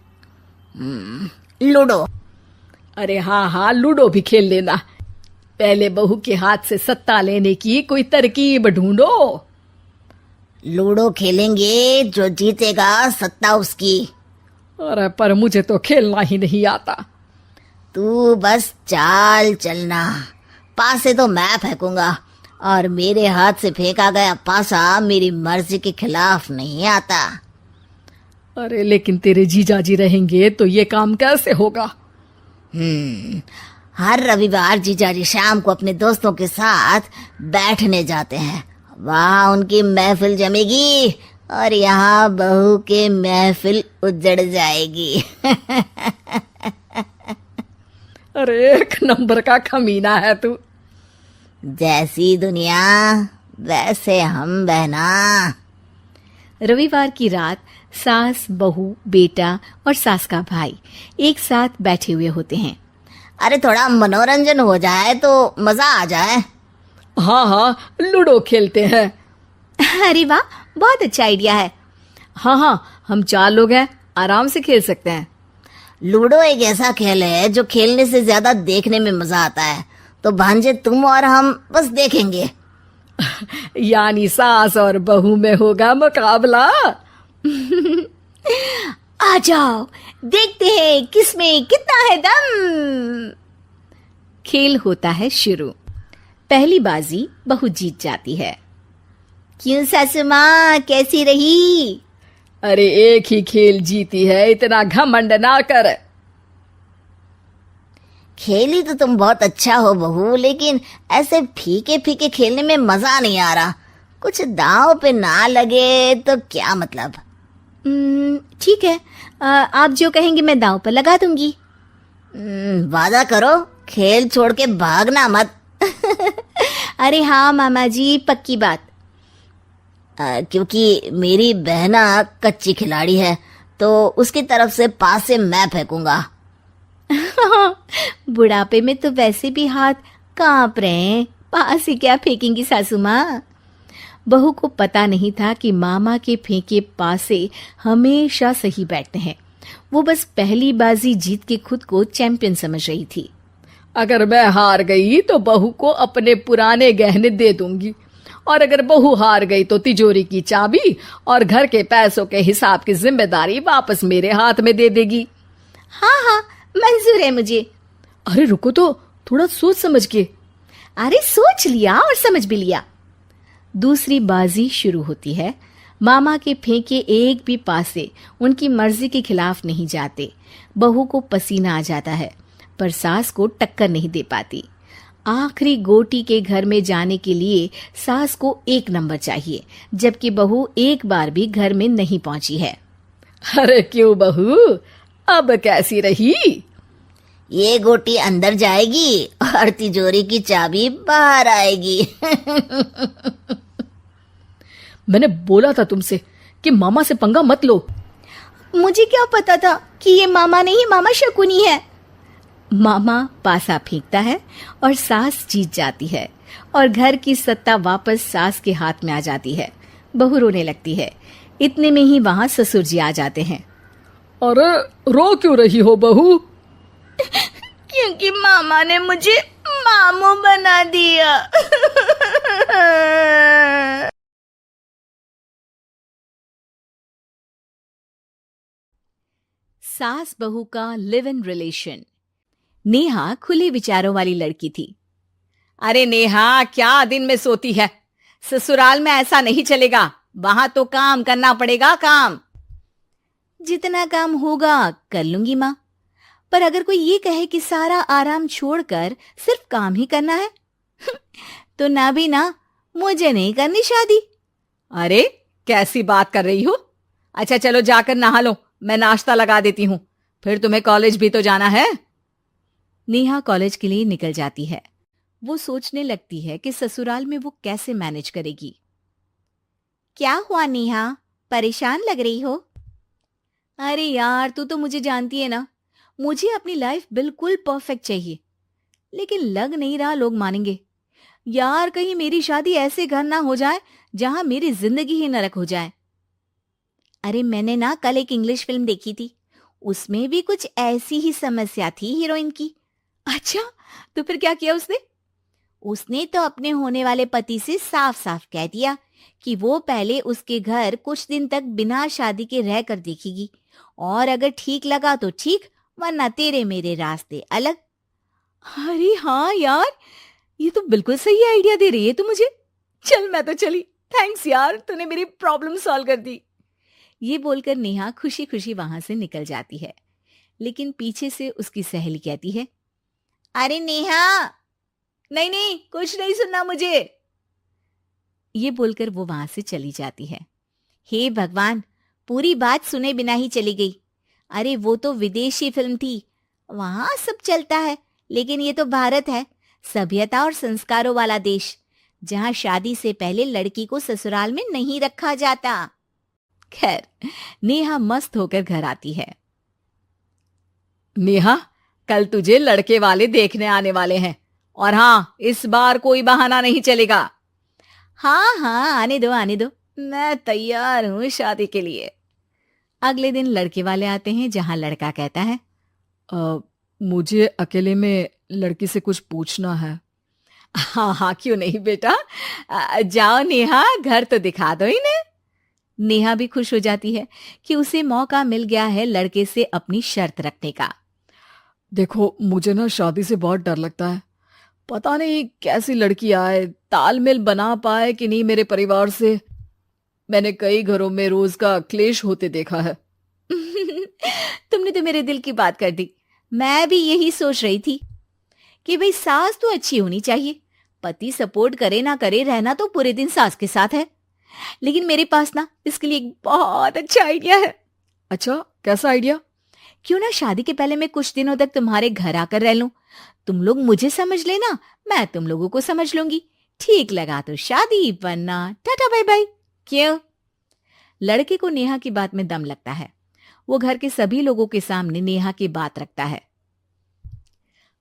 लूडो। अरे हाँ हाँ, लूडो भी खेल लेना। पहले बहू के हाथ से सत्ता लेने की कोई तरकीब ढूंढो। लूडो खेलेंगे, जो जीतेगा सत्ता उसकी। अरे पर मुझे तो खेलना ही नहीं आता। तू बस चाल चलना, पासे तो मैं फेंकूंगा और मेरे हाथ से फेंका गया पासा मेरी मर्जी के खिलाफ नहीं आता। अरे लेकिन तेरे जीजाजी रहेंगे तो ये काम कैसे होगा? हर रविवार जीजाजी शाम को अपने दोस्तों के साथ बैठने जाते हैं। वहाँ उनकी महफिल जमेगी और यहाँ बहू के महफिल उजड़ जाएगी। अरे एक नंबर का कमीना है तू। जैसी दुनिया वैसे हम बहना। रविवार की रात सास, बहू, बेटा और सास का भाई एक साथ बैठे हुए होते हैं। अरे थोड़ा मनोरंजन हो जाए तो मजा आ जाए। हाँ हाँ, लूडो खेलते हैं। अरे वाह, बहुत अच्छा आइडिया है। हाँ हाँ, हम 4 लोग हैं, आराम से खेल सकते हैं। लूडो एक ऐसा खेल है जो खेलने से ज्यादा देखने में मजा आता है। तो भांजे, तुम और हम बस देखेंगे। यानी सास और बहू में होगा मुकाबला। आ जाओ, देखते हैं किसमें कितना है दम। खेल होता है शुरू। पहली बाजी बहू जीत जाती है। क्यों सासू माँ, कैसी रही? अरे एक ही खेल जीती है, इतना घमंड ना कर। खेली तो तुम बहुत अच्छा हो बहू, लेकिन ऐसे फीके फीके खेलने में मजा नहीं आ रहा। कुछ दांव पे ना लगे तो क्या मतलब? ठीक है, आप जो कहेंगे मैं दांव पर लगा दूंगी। वादा करो, खेल छोड़ के भागना मत। अरे हाँ मामा जी, पक्की बात। क्योंकि मेरी बहना कच्ची खिलाड़ी है, तो उसकी तरफ से पास से मैं फेंकूंगा। बुढ़ापे में तो वैसे भी हाथ कांप रहे हैं, पास से क्या फेंकेंगी सासू माँ? बहू को पता नहीं था कि मामा के फेंके पासे हमेशा सही बैठते हैं। वो बस पहली बाजी जीत के खुद को चैंपियन समझ रही थी। अगर मैं हार गई तो बहू को अपने पुराने गहने दे दूंगी और अगर बहू हार गई तो तिजोरी की चाबी और घर के पैसों के हिसाब की जिम्मेदारी वापस मेरे हाथ में दे देगी। हाँ हाँ, मंजूर है मुझे। अरे रुको तो, थोड़ा सोच समझ के। अरे सोच लिया और समझ भी लिया। दूसरी बाजी शुरू होती है। मामा के फेंके एक भी पासे उनकी मर्जी के खिलाफ नहीं जाते। बहू को पसीना आ जाता है, पर सास को टक्कर नहीं दे पाती। आखिरी गोटी के घर में जाने के लिए सास को 1 नंबर चाहिए, जबकि बहू एक बार भी घर में नहीं पहुंची है। अरे क्यों बहू, अब कैसी रही? ये गोटी अंदर जाएगी और तिजोरी की चाबी बाहर आएगी। मैंने बोला था तुमसे कि मामा से पंगा मत लो। मुझे क्या पता था कि ये मामा नहीं, मामा शकुनी है। मामा पासा फेंकता है और सास जीत जाती है और घर की सत्ता वापस सास के हाथ में आ जाती है। बहू रोने लगती है। इतने में ही वहां ससुर जी आ जाते हैं। अरे रो क्यों रही हो बहू? क्योंकि मामा ने मुझे मामू बना दिया। सास बहू का लिव इन रिलेशन। नेहा खुले विचारों वाली लड़की थी। अरे नेहा, क्या दिन में सोती है? ससुराल में ऐसा नहीं चलेगा, वहां तो काम करना पड़ेगा। काम जितना काम होगा कर लूंगी माँ, पर अगर कोई ये कहे कि सारा आराम छोड़कर सिर्फ काम ही करना है तो ना भी ना, मुझे नहीं करनी शादी। अरे कैसी बात कर रही हो? अच्छा चलो जाकर नहा लो, मैं नाश्ता लगा देती हूँ, फिर तुम्हें कॉलेज भी तो जाना है। नेहा कॉलेज के लिए निकल जाती है। वो सोचने लगती है कि ससुराल में वो कैसे मैनेज करेगी। क्या हुआ नेहा, परेशान लग रही हो? अरे यार, तू तो मुझे जानती है ना, मुझे अपनी लाइफ बिल्कुल परफेक्ट चाहिए, लेकिन लग नहीं रहा लोग मानेंगे। यार, कहीं मेरी शादी ऐसे घर ना हो जाए जहां मेरी जिंदगी ही नरक हो जाए। अरे मैंने ना कल एक इंग्लिश फिल्म देखी थी, उसमें भी कुछ ऐसी ही समस्या थी हीरोइन की। अच्छा, तो फिर क्या किया उसने? उसने तो अपने होने वाले पति से साफ साफ कह दिया कि वो पहले उसके घर कुछ दिन तक बिना शादी के रह कर देखेगी, और अगर ठीक लगा तो ठीक, वरना तेरे मेरे रास्ते अलग। अरे हाँ यार, ये तो बिल्कुल सही आइडिया दे रही है तू मुझे। चल मैं तो चली, थैंक्स यार, तूने मेरी प्रॉब्लम सॉल्व कर दी। ये बोलकर नेहा खुशी खुशी वहां से निकल जाती है, लेकिन पीछे से उसकी सहेली कहती है, अरे नेहा, नहीं नहीं, कुछ नहीं सुनना मुझे। ये बोलकर वो वहां से चली जाती है। हे भगवान, पूरी बात सुने बिना ही चली गई। अरे वो तो विदेशी फिल्म थी, वहां सब चलता है, लेकिन ये तो भारत है, सभ्यता और संस्कारों वाला देश, जहां शादी से पहले लड़की को ससुराल में नहीं रखा जाता। खैर, नेहा मस्त होकर घर आती है। नेहा, कल तुझे लड़के वाले देखने आने वाले हैं, और हाँ, इस बार कोई बहाना नहीं चलेगा। हाँ हाँ, आने दो आने दो, मैं तैयार हूं शादी के लिए। अगले दिन लड़के वाले आते हैं, जहां लड़का कहता है, मुझे अकेले में लड़की से कुछ पूछना है। हाँ हाँ, क्यों नहीं बेटा, जाओ नेहा, घर तो दिखा दो इन्हें। नेहा भी खुश हो जाती है कि उसे मौका मिल गया है लड़के से अपनी शर्त रखने का। देखो, मुझे ना शादी से बहुत डर लगता है। पता नहीं कैसी लड़की आए, तालमेल बना पाए कि नहीं मेरे परिवार से। मैंने कई घरों में रोज का क्लेश होते देखा है। तुमने तो मेरे दिल की बात कर दी। मैं भी यही सोच रही थी कि भाई सास तो अच्छी होनी चाहिए, पति सपोर्ट करे ना करे, रहना तो पूरे दिन सास के साथ है। लेकिन मेरे पास ना इसके लिए एक बहुत अच्छा आइडिया है। अच्छा, कैसा आइडिया? क्यों ना शादी के पहले मैं कुछ दिनों तक तुम्हारे घर आकर रह लूं, तुम लोग मुझे समझ लेना, मैं तुम लोगों को समझ लूंगी। ठीक लगा तो शादी, वरना टाटा बाय बाय। क्यों? लड़के को नेहा की बात में दम लगता है। वो घर के सभी लोगों के सामने नेहा की बात रखता है।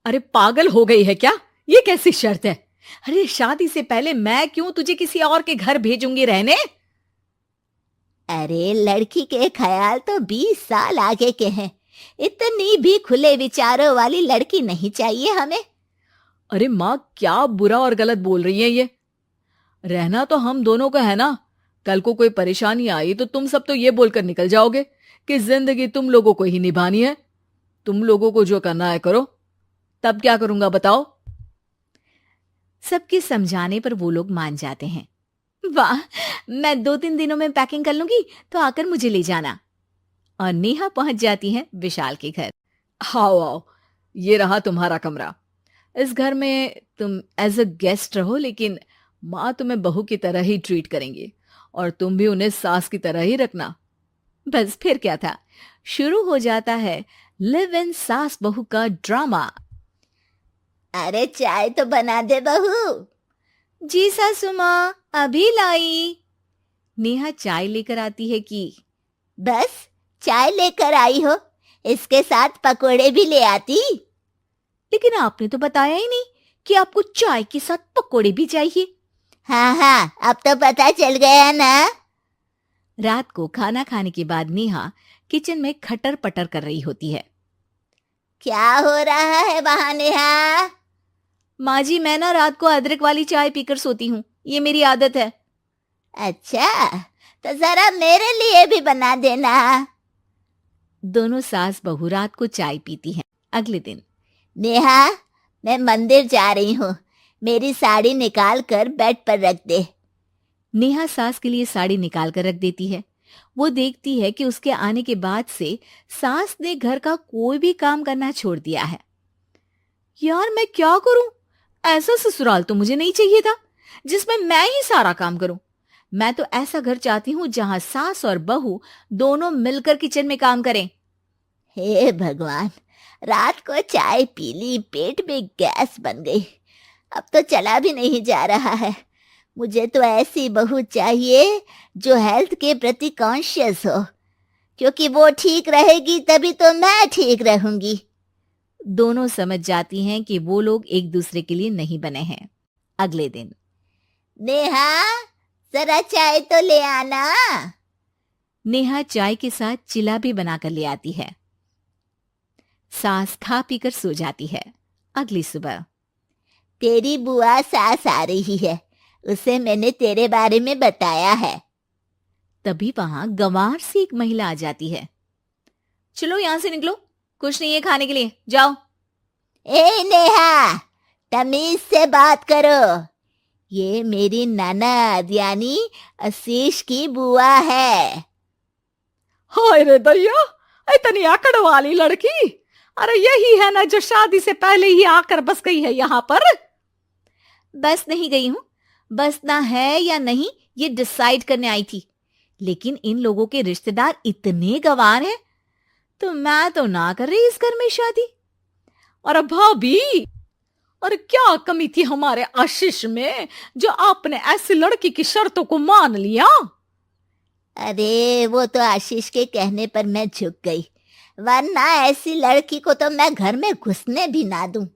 अरे पागल हो गई है क्या? ये कैसी शर्त है? अरे शादी से पहले मैं क्यों तुझे किसी और के घर भेजूंगी रहने? अरे लड़की के ख्याल तो 20 साल आगे के हैं, इतनी भी खुले विचारों वाली लड़की नहीं चाहिए हमें। अरे माँ, क्या बुरा और गलत बोल रही है ये? रहना तो हम दोनों का है ना। कल को कोई परेशानी आई तो तुम सब तो ये बोलकर निकल जाओगे कि जिंदगी तुम लोगों को ही निभानी है। तुम लोगों को जो करना है करो। तब क्या करूंगा बताओ? सबके समझाने पर वो लोग मान जाते हैं। वाह, मैं 2-3 दिनों में पैकिंग कर लूंगी, तो आकर मुझे ले जाना। और नेहा पहुंच जाती है विशाल के घर। आओ आओ, ये रहा तुम्हारा कमरा। इस घर में तुम एज अ गेस्ट रहो, लेकिन माँ तुम्हें बहू की तरह ही ट्रीट करेंगी और तुम भी उन्हें सास की तरह ही रखना। बस फिर क्या था, शुरू हो जाता है लिव इन सास बहू का ड्रामा। अरे चाय तो बना दे बहू। जी सासू माँ, अभी लाई। नेहा चाय लेकर आती है कि बस चाय लेकर आई हो, इसके साथ पकोड़े भी ले आती। लेकिन आपने तो बताया ही नहीं कि आपको चाय के साथ पकोड़े भी चाहिए। हाँ हाँ, अब तो पता चल गया ना। रात को खाना खाने के बाद नेहा किचन में खटर पटर कर रही होती है। क्या हो रहा है वहां नेहा? माँ जी, मैं ना रात को अदरक वाली चाय पीकर सोती हूँ, ये मेरी आदत है। अच्छा, तो जरा मेरे लिए भी बना देना। दोनों सास बहू रात को चाय पीती हैं। अगले दिन नेहा, मैं मंदिर जा रही हूँ, मेरी साड़ी निकाल कर बेड पर रख दे। नेहा सास के लिए साड़ी निकाल कर रख देती है। वो देखती है कि उसके आने के बाद से सास ने घर का कोई भी काम करना छोड़ दिया है। यार मैं क्या करूं? ऐसा ससुराल तो मुझे नहीं चाहिए था जिसमें मैं ही सारा काम करूं। मैं तो ऐसा घर चाहती हूं जहां सास और बहू दोनों मिलकर किचन में काम करें। हे भगवान, रात को चाय पी ली, पेट में गैस बन गई, अब तो चला भी नहीं जा रहा है। मुझे तो ऐसी बहू चाहिए जो हेल्थ के प्रति कॉन्शियस हो, क्योंकि वो ठीक रहेगी तभी तो मैं ठीक रहूंगी। दोनों समझ जाती हैं कि वो लोग एक दूसरे के लिए नहीं बने हैं। अगले दिन नेहा, जरा चाय तो ले आना। नेहा चाय के साथ चिला भी बनाकर ले आती है। सास खा पीकर सो जाती है। अगली सुबह तेरी बुआ सास आ रही है, उसे मैंने तेरे बारे में बताया है। तभी वहां गंवार से एक महिला आ जाती है। चलो यहां से निकलो, कुछ नहीं है खाने के लिए, जाओ। ए नेहा, तमीज से बात करो, ये मेरी ननद यानी आशीष की बुआ है। हाय रे दैया, इतनी आकड़ वाली लड़की। अरे यही है ना जो शादी से पहले ही आकर बस गई है यहाँ पर। बस नहीं गई हूं, बसना है या नहीं ये डिसाइड करने आई थी। लेकिन इन लोगों के रिश्तेदार इतने गंवार हैं, तो मैं तो ना कर रही इस घर में शादी। अरे भाभी, और क्या कमी थी हमारे आशीष में जो आपने ऐसी लड़की की शर्तों को मान लिया? अरे वो तो आशीष के कहने पर मैं झुक गई, वरना ऐसी लड़की को तो मैं घर में घुसने भी ना दूं।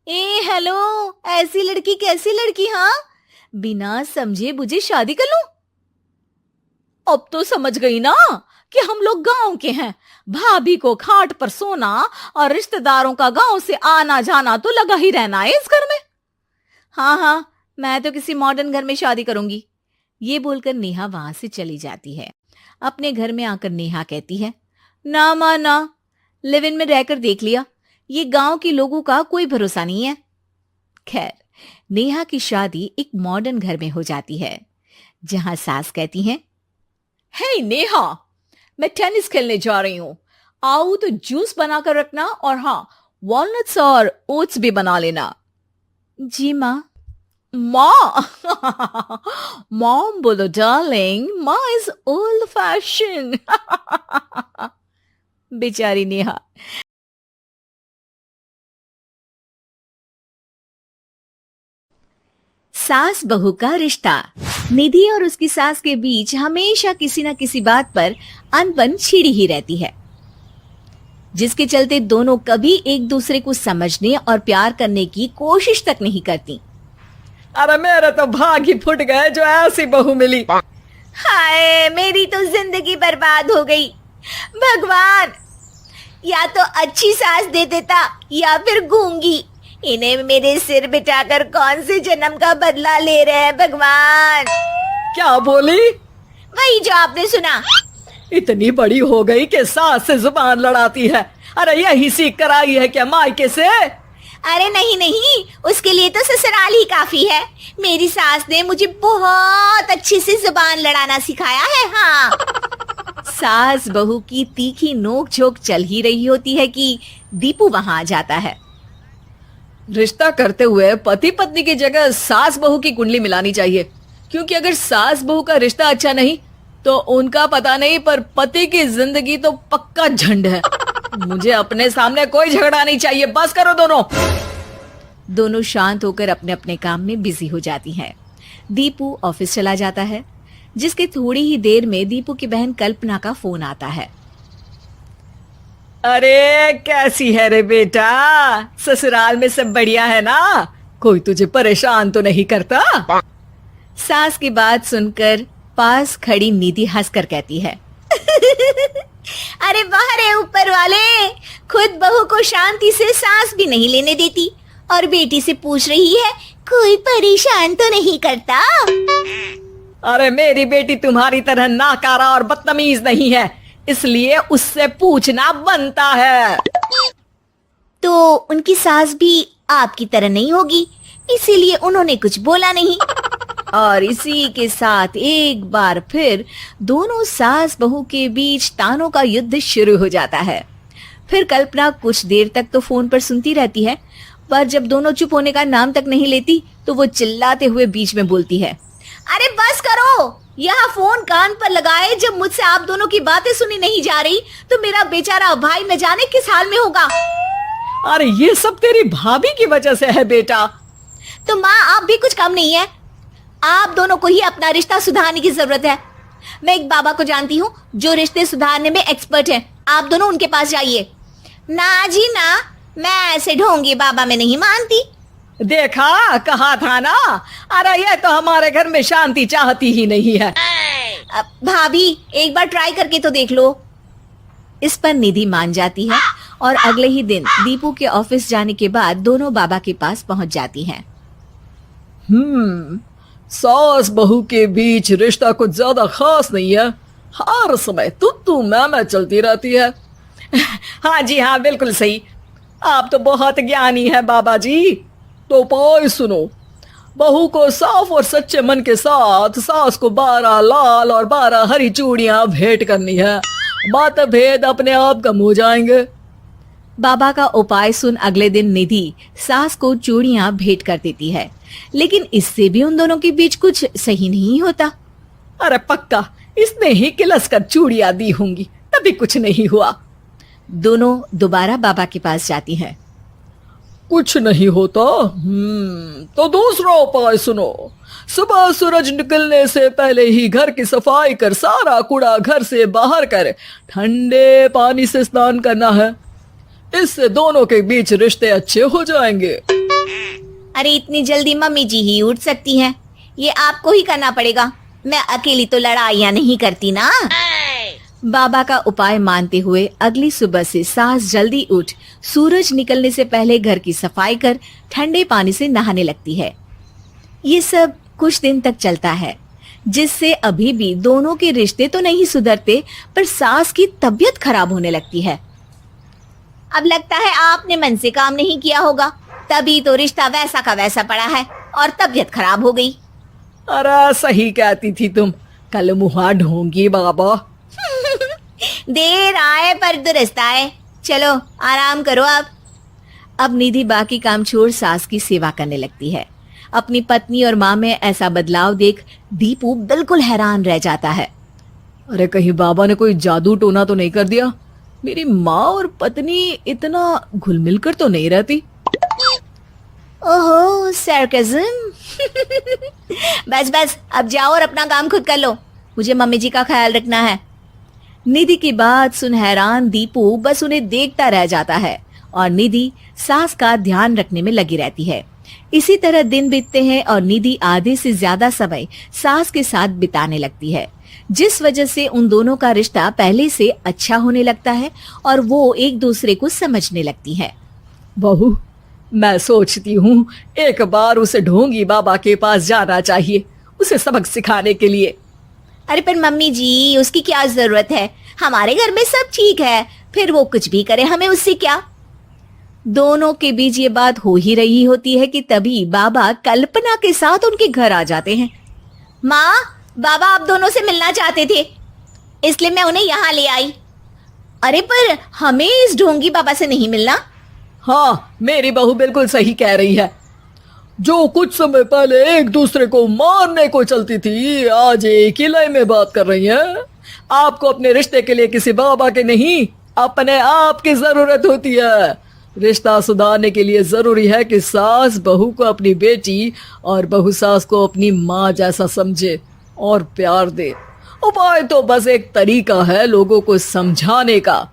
ए हेलो, ऐसी लड़की कैसी लड़की? हाँ, बिना समझे बुझे शादी कर लूं? अब तो समझ गई ना कि हम लोग गांव के हैं। भाभी को खाट पर सोना और रिश्तेदारों का गांव से आना जाना तो लगा ही रहना है इस घर में। हाँ हाँ, मैं तो किसी मॉडर्न घर में शादी करूंगी। ये बोलकर नेहा वहां से चली जाती है। अपने घर में आकर नेहा कहती है, ना माँ ना, लिव इन में रहकर देख लिया, ये गांव के लोगों का कोई भरोसा नहीं है। खैर, नेहा की शादी एक मॉडर्न घर में हो जाती है, जहां सास कहती है, हे नेहा, मैं टेनिस खेलने जा रही हूं, आओ तो जूस बनाकर रखना, और हाँ, वॉलनट्स और ओट्स भी बना लेना। जी माँ। माँ मॉम बोलो डार्लिंग, माँ इज ओल्ड फैशन। बेचारी नेहा। सास बहू का रिश्ता। निधि और उसकी सास के बीच हमेशा किसी न किसी बात पर अनबन छिड़ी ही रहती है, जिसके चलते दोनों कभी एक दूसरे को समझने और प्यार करने की कोशिश तक नहीं करती। अरे मेरे तो भाग ही फुट गए जो ऐसी बहू मिली। हाय, मेरी तो जिंदगी बर्बाद हो गई। भगवान, या तो अच्छी सास दे देता या फिर गूंगी, इन्हें मेरे सिर बिठाकर कौन से जन्म का बदला ले रहे हैं भगवान। क्या बोली? वही जो आपने सुना। इतनी बड़ी हो गई कि सास से जुबान लड़ाती है। अरे यही सीख कर आई है क्या मायके से? अरे नहीं नहीं, उसके लिए तो ससुराल ही काफी है। मेरी सास ने मुझे बहुत अच्छे से जुबान लड़ाना सिखाया है। हाँ। सास बहू की तीखी नोक झोंक चल ही रही होती है कि दीपू वहां आ जाता है। रिश्ता करते हुए पति पत्नी की जगह सास बहू की कुंडली मिलानी चाहिए, क्योंकि अगर सास बहू का रिश्ता अच्छा नहीं तो उनका पता नहीं, पर पति की जिंदगी तो पक्का झंड है। मुझे अपने सामने कोई झगड़ा नहीं चाहिए, बस करो दोनों। दोनों शांत होकर अपने अपने काम में बिजी हो जाती हैं। दीपू ऑफिस चला जाता है, जिसके थोड़ी ही देर में दीपू की बहन कल्पना का फोन आता है। अरे कैसी है रे बेटा? ससुराल में सब बढ़िया है ना? कोई तुझे परेशान तो नहीं करता? सास की बात सुनकर पास खड़ी निधि हंसकर कहती है, अरे वाह रे ऊपर वाले, खुद बहू को शांति से सांस भी नहीं लेने देती और बेटी से पूछ रही है कोई परेशान तो नहीं करता। अरे मेरी बेटी तुम्हारी तरह नाकारा और बदतमीज नहीं है, इसलिए उससे पूछना बनता है। तो उनकी सास भी आपकी तरह नहीं होगी, इसीलिए उन्होंने कुछ बोला नहीं। और इसी के साथ एक बार फिर दोनों सास बहू के बीच तानों का युद्ध शुरू हो जाता है। फिर कल्पना कुछ देर तक तो फोन पर सुनती रहती है, पर जब दोनों चुप होने का नाम तक नहीं लेती तो वो चिल्लाते हुए बीच में बोलती है, अरे बस करो, यहाँ फोन कान पर लगाए जब मुझसे आप दोनों की बातें सुनी नहीं जा रही तो मेरा बेचारा भाई न जाने किस हाल में होगा। अरे ये सब तेरी भाभी की वजह से है बेटा। तो माँ आप भी कुछ कम नहीं है, आप दोनों को ही अपना रिश्ता सुधारने की जरूरत है। मैं एक बाबा को जानती हूँ जो रिश्ते सुधारने में एक्सपर्ट है, आप दोनों उनके पास जाइए। ना जी ना, मैं ऐसे ढोंगी बाबा में नहीं मानती। देखा, कहा था ना। अरे ये तो हमारे घर में शांति चाहती ही नहीं है। भाभी एक बार ट्राई करके तो देख लो। इस पर निधि मान जाती है और अगले ही दिन दीपू के ऑफिस जाने के बाद दोनों बाबा के पास पहुंच जाती हैं। सास बहू के बीच रिश्ता कुछ ज्यादा खास नहीं है, हर समय तू मैं चलती रहती है। हाँ जी हाँ, बिल्कुल सही, आप तो बहुत ज्ञानी है बाबा जी। तो उपाय सुनो, बहू को साफ और सच्चे मन के साथ सास को 12 लाल और 12 हरी चूड़ियां भेंट करनी है, मतभेद अपने आप कम हो जाएंगे। बाबा का उपाय सुन अगले दिन निधि सास को चूड़ियां भेंट कर देती है, लेकिन इससे भी उन दोनों के बीच कुछ सही नहीं होता। अरे पक्का इसने ही किलस कर चूड़ियां दी होंगी, तभी कुछ नहीं हुआ। दोनों दोबारा बाबा के पास जाती हैं। कुछ नहीं होता। तो दूसरा उपाय सुनो, सुबह सूरज निकलने से पहले ही घर की सफाई कर सारा कूड़ा घर से बाहर कर ठंडे पानी से स्नान करना है, इससे दोनों के बीच रिश्ते अच्छे हो जाएंगे। अरे इतनी जल्दी मम्मी जी ही उठ सकती हैं, ये आपको ही करना पड़ेगा, मैं अकेली तो लड़ाइयाँ नहीं करती ना। बाबा का उपाय मानते हुए अगली सुबह से सास जल्दी उठ सूरज निकलने से पहले घर की सफाई कर ठंडे पानी से नहाने लगती है। ये सब कुछ दिन तक चलता है, जिससे अभी भी दोनों के रिश्ते तो नहीं सुधरते, पर सास की तबीयत खराब होने लगती है। अब लगता है आपने मन से काम नहीं किया होगा, तभी तो रिश्ता वैसा का वैसा पड़ा है और तबीयत खराब हो गई। अरे सही कहती थी तुम, कल मुहा ढोंगी बाबा। देर आए पर दुरुस्त आए, चलो आराम करो आप। अब निधि बाकी काम छोड़ सास की सेवा करने लगती है। अपनी पत्नी और माँ में ऐसा बदलाव देख दीपू बिल्कुल हैरान रह जाता है। अरे कहीं बाबा ने कोई जादू टोना तो नहीं कर दिया? मेरी माँ और पत्नी इतना घुल मिल कर तो नहीं रहती। ओहो सरकज़म। बस बस अब जाओ और अपना काम खुद कर लो, मुझे मम्मी जी का ख्याल रखना है। निधि की बात सुन हैरान दीपू बस उन्हें देखता रह जाता है और निधि सास का ध्यान रखने में लगी रहती है। इसी तरह दिन बीतते हैं और निधि आधे से ज्यादा समय सास के साथ बिताने लगती है, जिस वजह से उन दोनों का रिश्ता पहले से अच्छा होने लगता है और वो एक दूसरे को समझने लगती है। बहू मैं सोचती हूँ एक बार उसे ढोंगी बाबा के पास जाना चाहिए, उसे सबक सिखाने के लिए। अरे पर मम्मी जी, उसकी क्या जरूरत है? हमारे घर में सब ठीक है, फिर वो कुछ भी करे, हमें उससे क्या। दोनों के बीच ये बात हो ही रही होती है कि तभी बाबा कल्पना के साथ उनके घर आ जाते हैं। माँ, बाबा आप दोनों से मिलना चाहते थे, इसलिए मैं उन्हें यहाँ ले आई। अरे पर हमें इस ढोंगी बाबा से नहीं मिलना। हाँ, मेरी बहू बिल्कुल सही कह रही है। जो कुछ समय पहले एक दूसरे को मारने को चलती थी, आज एक ही लय में बात कर रही है। आपको अपने रिश्ते के लिए किसी बाबा के नहीं, अपने आप की जरूरत होती है। रिश्ता सुधारने के लिए जरूरी है कि सास बहू को अपनी बेटी और बहू सास को अपनी माँ जैसा समझे और प्यार दे। उपाय तो बस एक तरीका है लोगों को समझाने का,